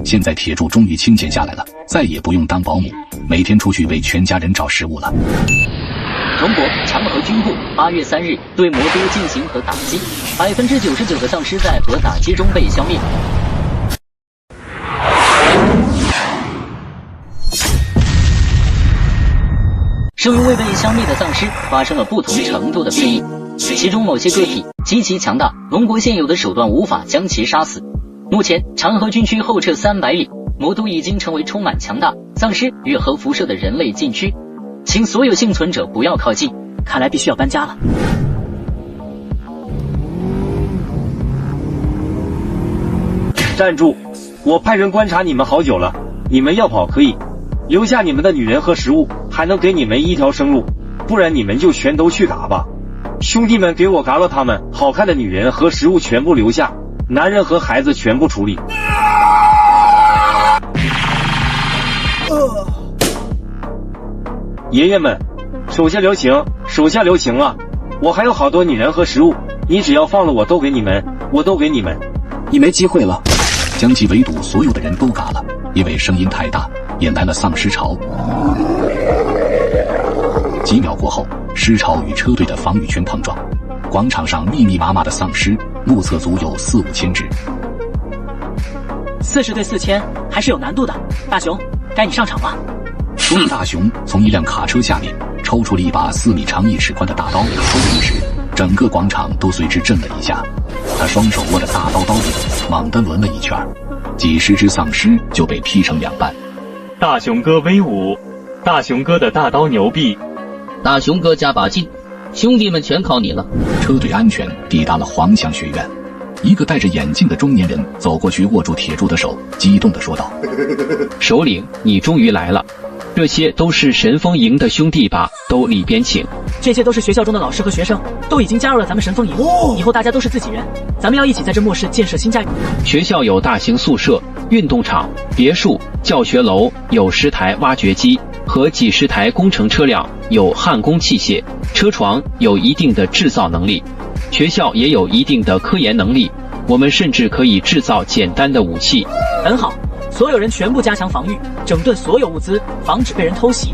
现在铁柱终于清闲下来了，再也不用当保姆，每天出去为全家人找食物了。中国强核军部8月3日对魔都进行核打击，99%的丧尸在核打击中被消灭。剩余未被消灭的丧尸发生了不同程度的变异，其中某些个体极其强大，龙国现有的手段无法将其杀死。目前长河军区后撤300里，魔都已经成为充满强大丧尸与核辐射的人类禁区，请所有幸存者不要靠近。看来必须要搬家了。站住！我派人观察你们好久了，你们要跑可以，留下你们的女人和食物，还能给你们一条生路，不然你们就全都去嘎吧。兄弟们，给我嘎了他们！好看的女人和食物全部留下，男人和孩子全部处理。爷爷们，手下留情，手下留情啊！我还有好多女人和食物，你只要放了我都给你们，我都给你们。你没机会了，将其围堵所有的人都嘎了，因为声音太大，引来了丧尸潮。几秒过后，尸潮与车队的防御圈碰撞，广场上密密麻麻的丧尸，目测足有4、5千只。40对4000还是有难度的，大雄，该你上场了。说着，大雄从一辆卡车下面抽出了一把4米长1尺宽的大刀，抽出时，整个广场都随之震了一下。他双手握着大刀刀柄，猛地抡了一圈，几十只丧尸就被劈成2半。大雄哥威武，大雄哥的大刀牛逼，大雄哥加把劲，兄弟们全靠你了。车队安全抵达了黄翔学院，一个戴着眼镜的中年人走过去，握住铁柱的手，激动地说道：首领，你终于来了，这些都是神风营的兄弟吧？都里边请。这些都是学校中的老师和学生，都已经加入了咱们神风营，以后大家都是自己人，咱们要一起在这末世建设新家园。学校有大型宿舍、运动场、别墅、教学楼，有10台挖掘机和几十台工程车辆，有焊工器械、车床，有一定的制造能力。学校也有一定的科研能力，我们甚至可以制造简单的武器。很好，所有人全部加强防御，整顿所有物资，防止被人偷袭。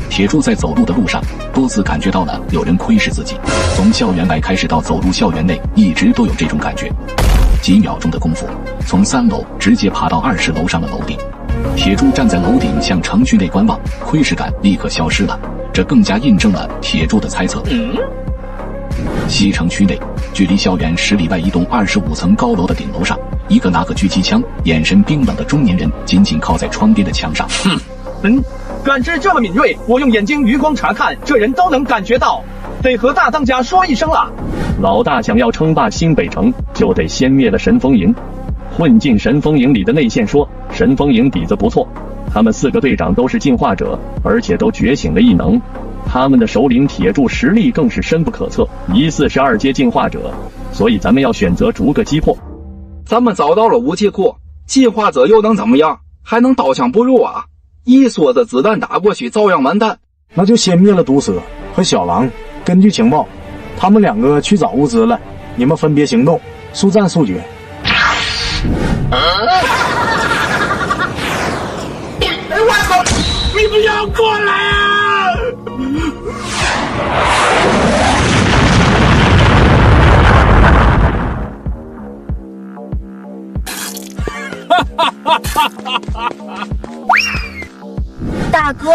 铁柱在走路的路上多次感觉到了有人窥视自己，从校园外开始到走入校园内，一直都有这种感觉。几秒钟的功夫，从3楼直接爬到20楼上的楼顶。铁柱站在楼顶向城区内观望，窥视感立刻消失了，这更加印证了铁柱的猜测。西城区内，距离校园10里外一栋25层高楼的顶楼上，一个拿个狙击枪、眼神冰冷的中年人紧紧靠在窗边的墙上。感知这么敏锐，我用眼睛余光查看，这人都能感觉到，得和大当家说一声了。老大想要称霸新北城，就得先灭了神风营。混进神风营里的内线说，神风营底子不错，他们4个队长都是进化者，而且都觉醒了异能。他们的首领铁柱实力更是深不可测，疑似是2阶进化者，所以咱们要选择逐个击破。咱们找到了武器库，进化者又能怎么样？还能刀枪不入啊！一梭子子弹打过去照样完蛋。那就先灭了毒蛇和小狼。根据情报，他们2个去找物资了，你们分别行动，速战速决。我操！你不要过来啊！大哥，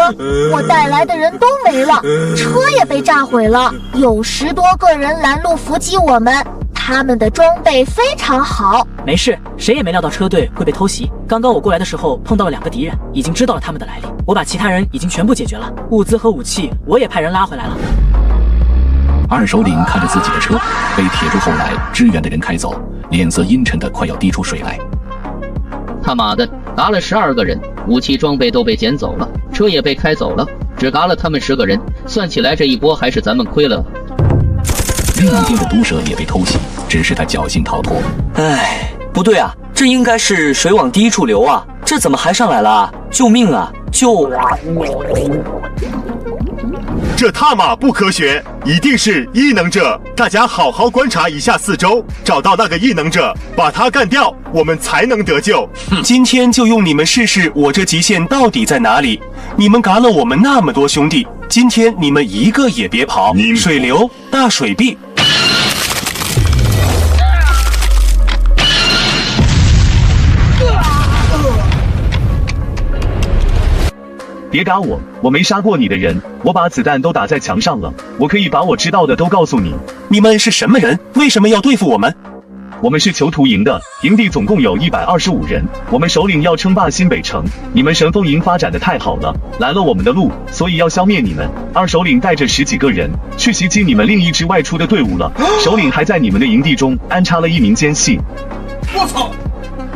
我带来的人都没了，车也被炸毁了，有10多个人拦路伏击我们，他们的装备非常好。没事，谁也没料到车队会被偷袭。刚刚我过来的时候碰到了2个敌人，已经知道了他们的来历，我把其他人已经全部解决了，物资和武器我也派人拉回来了。二首领看着自己的车被铁柱后来支援的人开走，脸色阴沉的快要滴出水来。他妈的，嘎了12个人，武器装备都被捡走了，车也被开走了，只嘎了他们10个人，算起来这一波还是咱们亏了。另一边的毒蛇也被偷袭，只是他侥幸逃脱。哎，不对啊，这应该是水往低处流啊，这怎么还上来了？救命啊！救！这他妈不科学，一定是异能者！大家好好观察一下四周，找到那个异能者，把他干掉，我们才能得救。今天就用你们试试我这极限到底在哪里！你们嘎了我们那么多兄弟，今天你们一个也别跑！水流，大水壁。别打我，我没杀过你的人，我把子弹都打在墙上了，我可以把我知道的都告诉你。你们是什么人？为什么要对付我们？我们是囚徒营的，营地总共有125人，我们首领要称霸新北城。你们神风营发展的太好了，拦了我们的路，所以要消灭你们。二首领带着10几个人去袭击你们另一支外出的队伍了，首领还在你们的营地中安插了1名奸细。我操！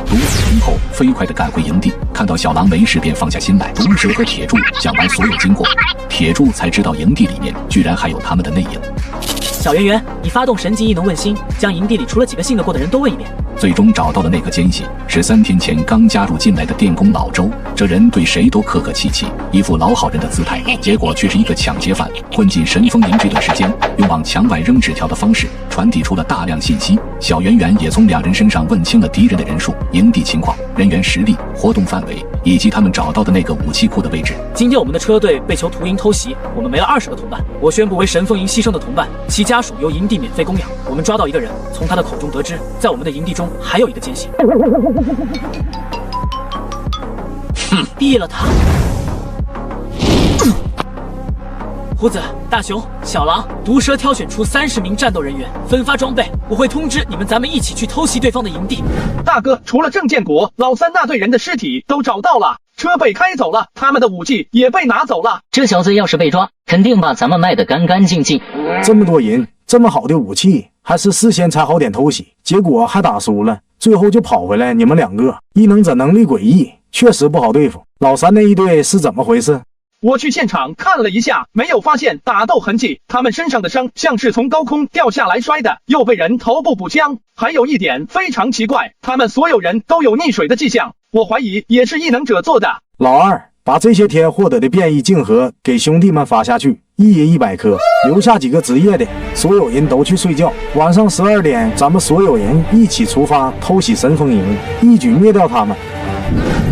毒死之后，飞快地赶回营地，看到小狼没事便放下心来。毒蛇和铁柱讲完所有经过，铁柱才知道营地里面居然还有他们的内应。小圆圆，你发动神级异能问心，将营地里除了几个信得过的人都问一遍。最终找到的那个奸细是3天前刚加入进来的电工老周，这人对谁都客客气气，一副老好人的姿态，结果却是一个抢劫犯。混进神风营这段时间，用往墙外扔纸条的方式传递出了大量信息。小圆圆也从2人身上问清了敌人的人数、营地情况、人员实力、活动范围，以及他们找到的那个武器库的位置。今天我们的车队被囚徒营偷袭，我们没了20个同伴。我宣布为神风营牺牲的同伴，其家属由营地免费供养。我们抓到一个人，从他的口中得知，在我们的营地中还有一个奸细。毙了他！胡子、大熊、小狼、毒蛇挑选出30名战斗人员，分发装备。我会通知你们，咱们一起去偷袭对方的营地。大哥，除了郑建国，老三那队人的尸体都找到了，车被开走了，他们的武器也被拿走了。这小子要是被抓，肯定把咱们卖得干干净净。这么多人，这么好的武器，还是事先才好点偷袭，结果还打输了，最后就跑回来。你们2个异能者能力诡异，确实不好对付。老三那一队是怎么回事？我去现场看了一下，没有发现打斗痕迹，他们身上的伤像是从高空掉下来摔的，又被人头部补枪。还有一点非常奇怪，他们所有人都有溺水的迹象，我怀疑也是异能者做的。老二，把这些天获得的变异镜核给兄弟们发下去，1人100颗，留下几个职业的，所有人都去睡觉。晚上12点，咱们所有人一起出发偷袭神风营，一举灭掉他们。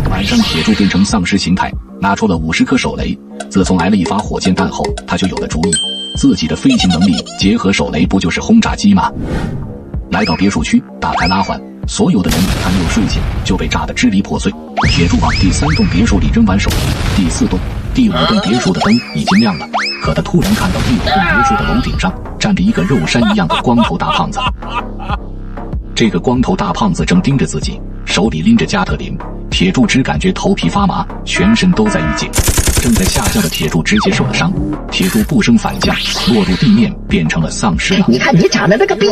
晚上，铁柱变成丧尸形态，拿出了50颗手雷。自从挨了一发火箭弹后，他就有了主意，自己的飞行能力结合手雷，不就是轰炸机吗？来到别墅区，打开拉环，所有的人还没有睡醒就被炸得支离破碎。铁柱往第3栋别墅里扔完手雷，第4栋、第5栋别墅的灯已经亮了，可他突然看到第5栋别墅的楼顶上站着一个肉山一样的光头大胖子。这个光头大胖子正盯着自己，手里拎着加特林。铁柱只感觉头皮发麻，全身都在预警。正在下降的铁柱直接受了伤，铁柱不升反降，落入地面，变成了丧尸了。你看你长得那个逼，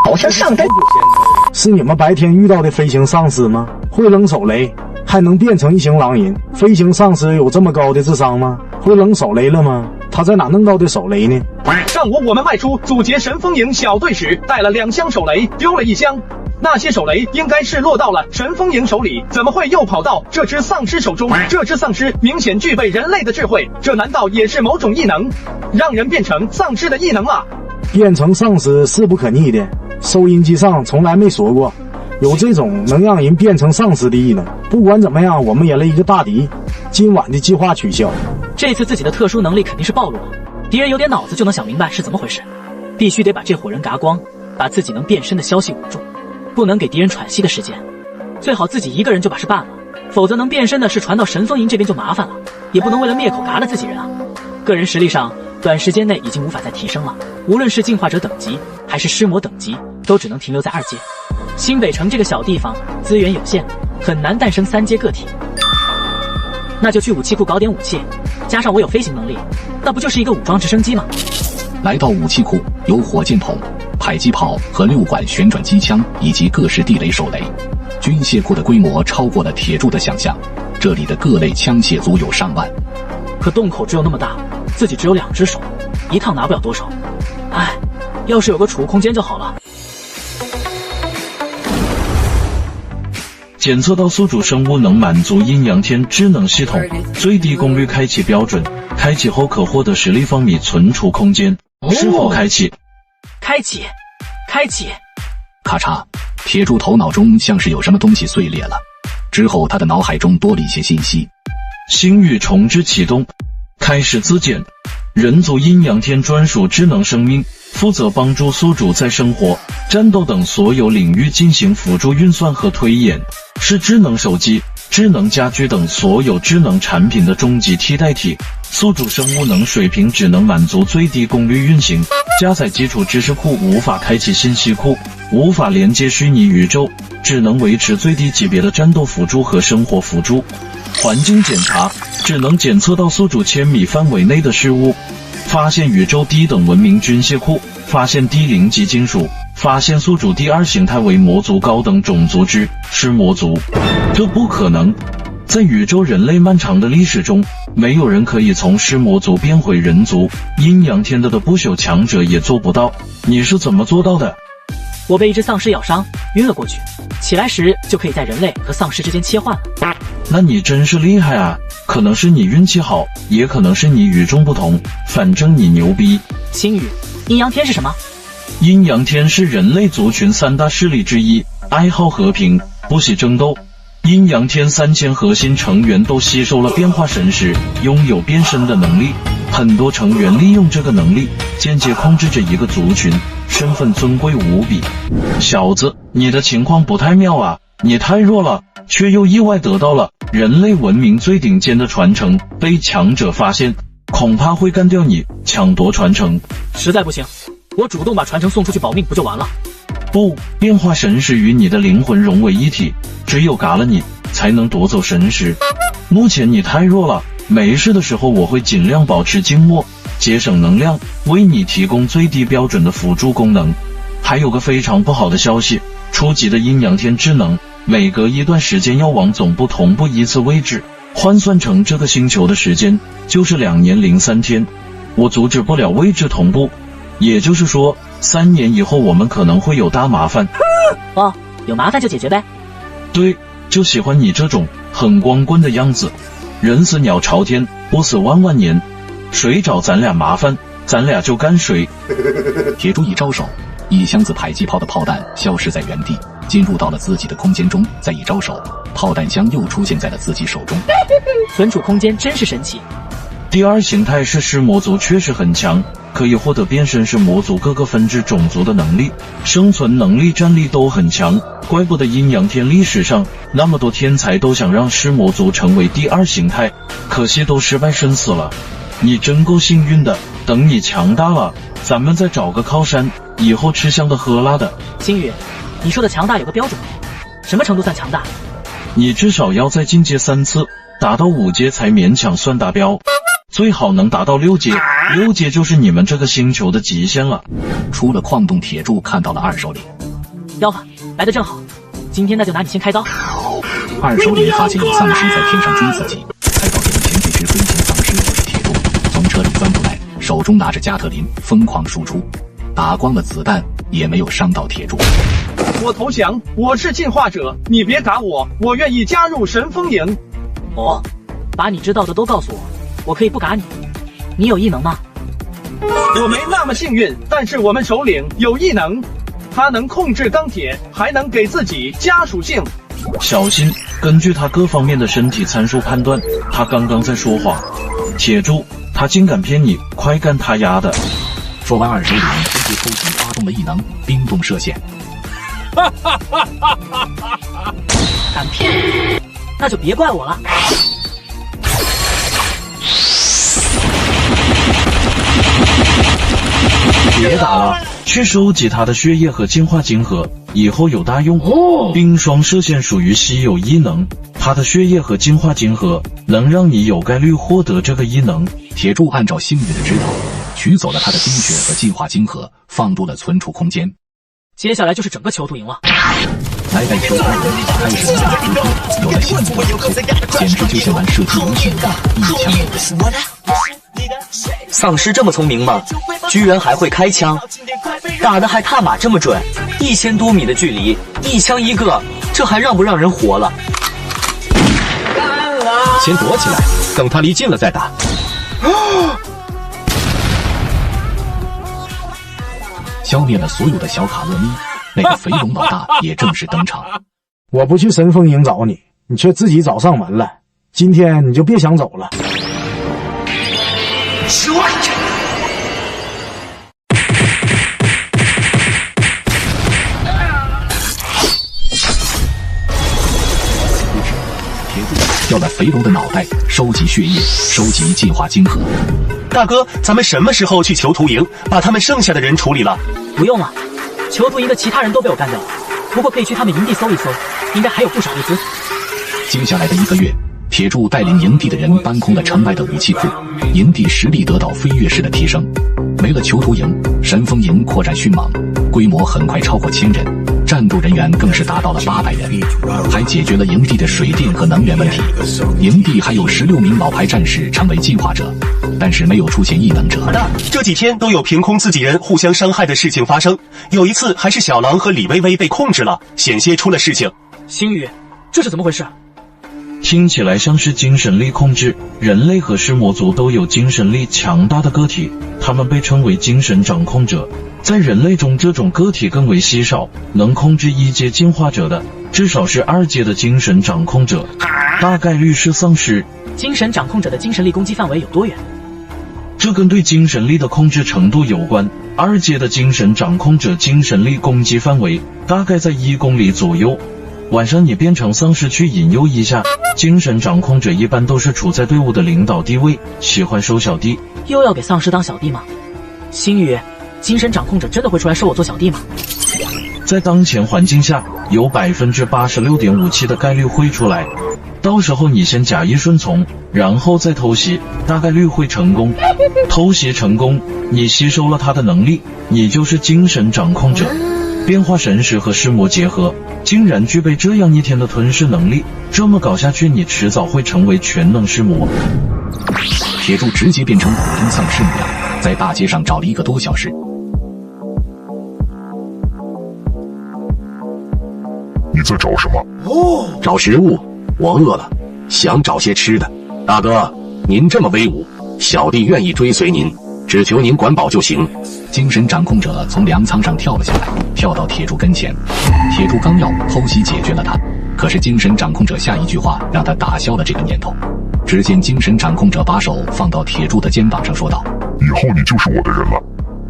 好像上单。是你们白天遇到的飞行丧尸吗？会扔手雷，还能变成一行狼人。飞行丧尸有这么高的智商吗？会扔手雷了吗？他在哪弄到的手雷呢？上午我们派出阻截神风营小队时，带了2箱手雷，丢了1箱。那些手雷应该是落到了神风营手里，怎么会又跑到这只丧尸手中？这只丧尸明显具备人类的智慧，这难道也是某种异能，让人变成丧尸的异能啊？变成丧尸是不可逆的，收音机上从来没说过有这种能让人变成丧尸的异能。不管怎么样，我们引了一个大敌，今晚的计划取消。这次自己的特殊能力肯定是暴露了，敌人有点脑子就能想明白是怎么回事，必须得把这伙人嘎光，把自己能变身的消息捂住，不能给敌人喘息的时间，最好自己一个人就把事办了，否则能变身的事传到神风营这边就麻烦了，也不能为了灭口嘎了自己人啊。个人实力上，短时间内已经无法再提升了，无论是进化者等级还是尸魔等级，都只能停留在2阶。新北城这个小地方资源有限，很难诞生3阶个体，那就去武器库搞点武器，加上我有飞行能力，那不就是一个武装直升机吗？来到武器库，有火箭筒、迫击炮和6管旋转机枪，以及各式地雷手雷。军械库的规模超过了铁柱的想象，这里的各类枪械足有上万。可洞口只有那么大，自己只有2只手，一趟拿不了多少。唉，要是有个储物空间就好了。检测到宿主生物能满足阴阳天智能系统最低功率开启标准，开启后可获得10立方米存储空间。是否开启？开启。咔嚓，铁柱头脑中像是有什么东西碎裂了，之后他的脑海中多了一些信息。星宇重置启动，开始自检。人族阴阳天专属智能生命，负责帮助宿主在生活、战斗等所有领域进行辅助运算和推演，是智能手机、智能家居等所有智能产品的终极替代体。宿主生物能水平只能满足最低功率运行，加载基础知识库无法开启信息库，无法连接虚拟宇宙，只能维持最低级别的战斗辅助和生活辅助。环境检查只能检测到宿主1000米范围内的事物，发现宇宙低等文明军械库，发现低零级金属，发现宿主第2形态为魔族高等种族之尸魔族。这不可能，在宇宙人类漫长的历史中，没有人可以从尸魔族变回人族，阴阳天的不朽强者也做不到。你是怎么做到的？我被一只丧尸咬伤，晕了过去，起来时就可以在人类和丧尸之间切换了。那你真是厉害啊！可能是你运气好，也可能是你与众不同，反正你牛逼。星宇，阴阳天是什么？阴阳天是人类族群3大势力之一，爱好和平，不喜争斗。阴阳天3000核心成员都吸收了变化神石，拥有变身的能力。很多成员利用这个能力，间接控制着一个族群，身份尊贵无比。小子，你的情况不太妙啊！你太弱了，却又意外得到了人类文明最顶尖的传承，被强者发现，恐怕会干掉你，抢夺传承。实在不行，我主动把传承送出去保命不就完了？不，变化神石与你的灵魂融为一体，只有嘎了你，才能夺走神石。目前你太弱了，没事的时候我会尽量保持静默，节省能量，为你提供最低标准的辅助功能。还有个非常不好的消息，初级的阴阳天智能每隔一段时间要往总部同步一次位置，换算成这个星球的时间就是2年03天。我阻止不了位置同步，也就是说3年以后我们可能会有大麻烦。哦，有麻烦就解决呗。对，就喜欢你这种很光棍的样子，人死鸟朝天，不死万万年，谁找咱俩麻烦咱俩就干谁。铁柱一招手，一箱子迫击炮的炮弹消失在原地，进入到了自己的空间中，再一招手，炮弹箱又出现在了自己手中。存储空间真是神奇。第2形态是尸魔族确实很强，可以获得变身是魔族各个分支种族的能力，生存能力战力都很强，怪不得阴阳天历史上那么多天才都想让尸魔族成为第2形态，可惜都失败身死了。你真够幸运的，等你强大了，咱们再找个靠山，以后吃香的喝辣的。星宇，你说的强大有个标准吗？什么程度算强大？你至少要再进阶3次，达到5阶才勉强算达标，最好能达到6阶，6阶就是你们这个星球的极限了。出了矿洞，铁柱看到了2首领。吆喝，来得正好，今天那就拿你先开刀。2首领发现有丧尸在天上追自己，开到眼前这只飞行丧尸就是铁柱，从车里钻出来，手中拿着加特林疯狂输出，打光了子弹也没有伤到铁柱。我投降，我是进化者，你别打我，我愿意加入神风营。哦，把你知道的都告诉我，我可以不嘎你。你有异能吗？我没那么幸运，但是我们首领有异能，他能控制钢铁，还能给自己加属性。小心，根据他各方面的身体参数判断，他刚刚在说谎。铁柱，他竟敢骗你，快干他丫的！说完，2首领直接抽起发动了异能冰冻射线。敢骗我，那就别怪我了。别打了，去收集他的血液和净化晶核，以后有大用。冰霜射线属于稀有异能，他的血液和净化晶核能让你有概率获得这个异能。铁柱按照星宇的指导，取走了他的精血和净化晶核，放入了存储空间。接下来就是整个囚徒营了。来在囚徒营开始自己突破，有了新的元素，简直就像玩射击游戏一样，一枪一个。丧尸这么聪明吗？居然还会开枪，打得还踏马这么准，1000多米的距离，一枪一个，这还让不让人活了？先躲起来，等他离近了再打。消灭了所有的小卡勒咪，那个肥龙老大也正式登场。我不去神风营找你，你却自己找上门了。今天你就别想走了。掉了肥龙的脑袋，收集血液，收集进化晶核。大哥，咱们什么时候去囚徒营把他们剩下的人处理了？不用了，囚徒营的其他人都被我干掉了。不过可以去他们营地搜一搜，应该还有不少物资。接下来的1个月，铁柱带领营地的人搬空了城外的武器库，营地实力得到飞跃式的提升。没了囚徒营，神风营扩展迅猛，规模很快超过1000人。战斗人员更是达到了800人，还解决了营地的水电和能源问题。营地还有16名老牌战士成为进化者，但是没有出现异能者。这几天都有凭空自己人互相伤害的事情发生，有一次还是小狼和李薇薇被控制了，险些出了事情。星宇，这是怎么回事？听起来像是精神力控制。人类和尸魔族都有精神力强大的个体，他们被称为精神掌控者。在人类中，这种个体更为稀少，能控制1阶进化者的，至少是2阶的精神掌控者，大概率是丧尸。精神掌控者的精神力攻击范围有多远？这跟对精神力的控制程度有关。2阶的精神掌控者精神力攻击范围大概在1公里左右。晚上你变成丧尸去引诱一下，精神掌控者一般都是处在队伍的领导地位，喜欢收小弟。又要给丧尸当小弟吗？星宇，精神掌控者真的会出来收我做小弟吗？在当前环境下，有86.57%的概率会出来。到时候你先假意顺从，然后再偷袭，大概率会成功。偷袭成功，你吸收了他的能力，你就是精神掌控者。变化神识和尸魔结合，竟然具备这样一天的吞噬能力，这么搞下去，你迟早会成为全能尸魔。铁柱直接变成普通丧尸模样，在大街上找了1个多小时。你在找什么？找食物，我饿了，想找些吃的。大哥，您这么威武，小弟愿意追随您，只求您管饱就行。精神掌控者从粮仓上跳了下来，跳到铁柱跟前。铁柱刚要偷袭解决了他，可是精神掌控者下一句话让他打消了这个念头。只见精神掌控者把手放到铁柱的肩膀上说道：以后你就是我的人了，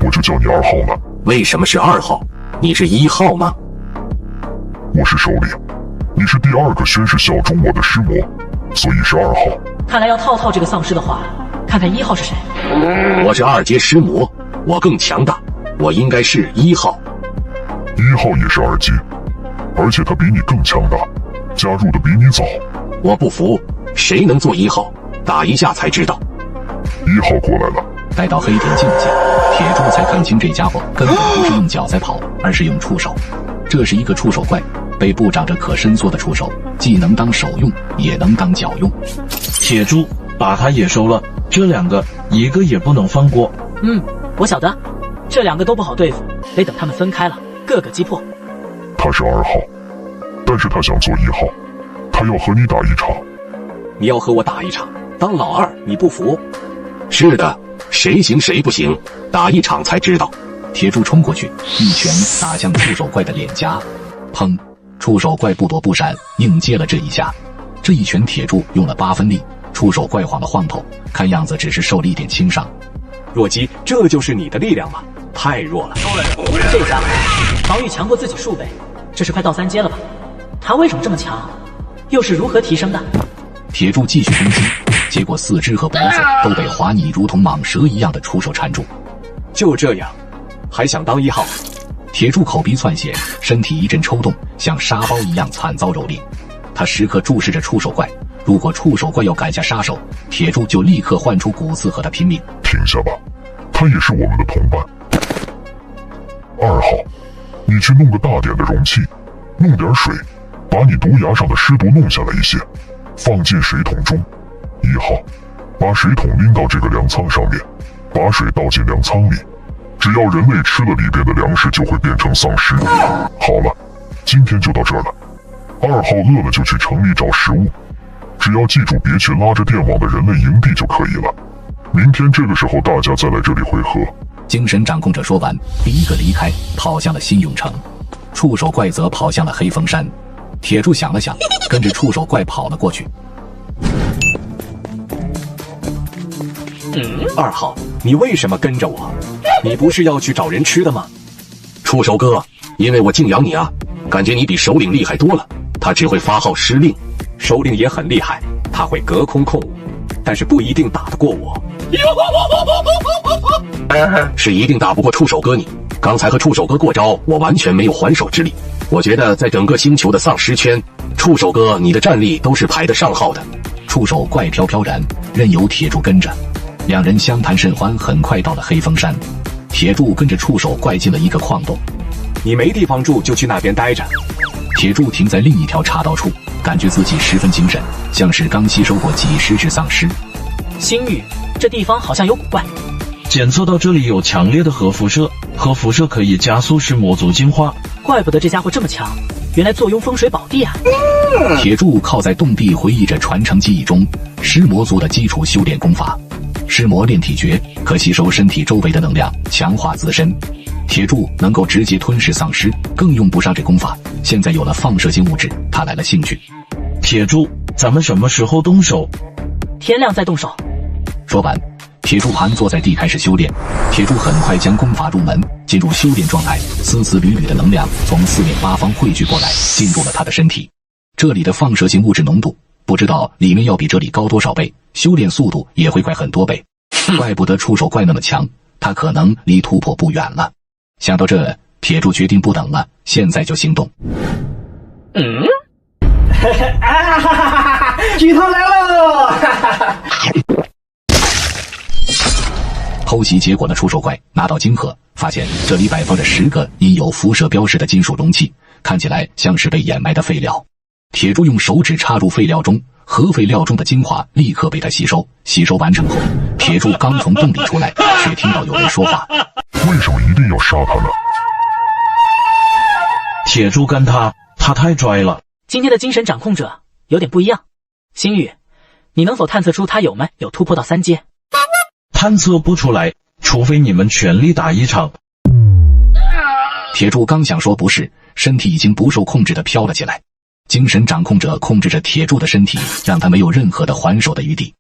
我就叫你2号了。为什么是2号？你是1号吗？我是首领，你是第2个宣誓效忠我的尸魔，所以是2号。看来要套这个丧尸的话，看看1号是谁。我是2阶尸魔，我更强大，我应该是1号。1号也是2阶，而且他比你更强大，加入的比你早。我不服，谁能做1号？打一下才知道。1号过来了。待到黑点境界，铁柱才看清这家伙根本不是用脚在跑，而是用触手。这是一个触手怪，背部长着可伸缩的触手，既能当手用，也能当脚用。铁柱，把他也收了，这2个一个也不能放过。我晓得，这2个都不好对付，得等他们分开了，各个击破。他是2号，但是他想做1号，他要和你打一场。你要和我打一场？当老2你不服？是的，谁行谁不行，打一场才知道。铁柱冲过去，一拳打向触手怪的脸颊，砰！触手怪不躲不闪，硬接了这一下。这一拳铁柱用了8分力，触手怪晃了晃头，看样子只是受了一点轻伤。弱鸡，这就是你的力量吗？太弱了。这家伙防御强过自己数倍，这是快到3阶了吧？他为什么这么强？又是如何提升的？铁柱继续攻击，结果4肢和脖子都被滑腻如同蟒蛇一样的触手缠住。就这样，还想当1号？铁柱口鼻窜血，身体一阵抽动，像沙包一样惨遭蹂躏。他时刻注视着触手怪，如果触手怪要赶下杀手，铁柱就立刻唤出骨刺和他拼命。停下吧，他也是我们的同伴。2号，你去弄个大点的容器，弄点水，把你毒牙上的尸毒弄下来一些，放进水桶中。1号，把水桶拎到这个粮仓上面，把水倒进粮仓里。只要人类吃了里边的粮食，就会变成丧尸。好了，今天就到这儿了。2号饿了就去城里找食物，只要记住别去拉着电网的人类营地就可以了。明天这个时候大家再来这里汇合。精神掌控者说完，第一个离开，跑向了新永城。触手怪则跑向了黑风山。铁柱想了想，跟着触手怪跑了过去。2号，你为什么跟着我？你不是要去找人吃的吗？触手哥，因为我敬仰你啊，感觉你比首领厉害多了。他只会发号施令，首领也很厉害，他会隔空控舞，但是不一定打得过我。是一定打不过触手哥你。刚才和触手哥过招，我完全没有还手之力。我觉得在整个星球的丧尸圈，触手哥你的战力都是排得上号的。触手怪飘飘然，任由铁柱跟着。两人相谈甚欢，很快到了黑风山。铁柱跟着触手怪进了一个矿洞。你没地方住就去那边待着。铁柱停在另一条岔道处，感觉自己十分精神，像是刚吸收过几十只丧尸。星宇，这地方好像有古怪。检测到这里有强烈的核辐射，核辐射可以加速尸魔族进化。怪不得这家伙这么强，原来坐拥风水宝地啊！铁柱靠在洞壁回忆着传承记忆中尸魔族的基础修炼功法。尸魔炼体诀可吸收身体周围的能量，强化自身。铁柱能够直接吞噬丧尸，更用不上这功法。现在有了放射性物质，他来了兴趣。铁柱，咱们什么时候动手？天亮再动手。说完，铁柱盘坐在地开始修炼。铁柱很快将功法入门，进入修炼状态，丝丝缕缕的能量从四面八方汇聚过来，进入了他的身体。这里的放射性物质浓度不知道里面要比这里高多少倍，修炼速度也会快很多倍。怪不得触手怪那么强，他可能离突破不远了。想到这，铁柱决定不等了，现在就行动。剧透来喽！偷袭结果的触手怪拿到晶核，发现这里摆放着10个印有辐射标识的金属容器，看起来像是被掩埋的废料。铁柱用手指插入废料中，核废料中的精华立刻被它吸收。吸收完成后，铁柱刚从洞里出来，却听到有人说话：“为什么一定要杀他呢？”铁柱干他太拽了。今天的精神掌控者有点不一样。星宇，你能否探测出他有没有突破到3阶？探测不出来，除非你们全力打一场。铁柱刚想说不是，身体已经不受控制地飘了起来。精神掌控者控制着铁柱的身体，让他没有任何的还手的余地。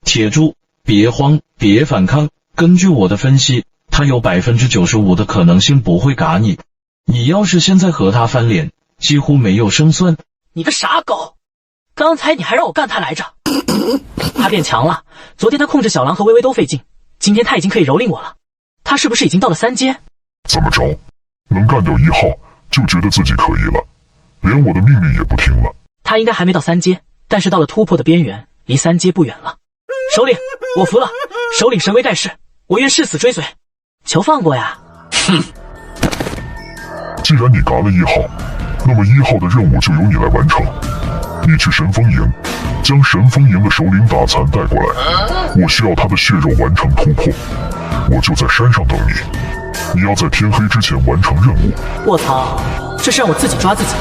铁柱，别慌，别反抗。根据我的分析，他有95%的可能性不会嘎你。你要是现在和他翻脸，几乎没有胜算。你个傻狗！刚才你还让我干他来着。他变强了，昨天他控制小狼和微微都费劲，今天他已经可以蹂躏我了。他是不是已经到了3阶？怎么着，能干掉1号就觉得自己可以了，连我的命令也不听了？他应该还没到3阶，但是到了突破的边缘，离3阶不远了。首领，我服了，首领神威盖世，我愿誓死追随，求放过呀！哼！既然你嘎了1号，那么1号的任务就由你来完成。你去神风营，将神风营的首领打残带过来，我需要他的血肉完成突破。我就在山上等你，你要在天黑之前完成任务。卧槽，这是让我自己抓自己，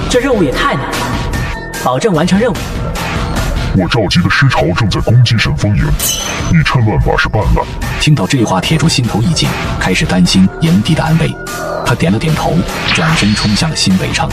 这任务也太难了，保证完成任务。我召集的尸潮正在攻击神风营，你趁乱把事办了。听到这话，铁柱心头一紧，开始担心营地的安危。他点了点头，转身冲向了新北城。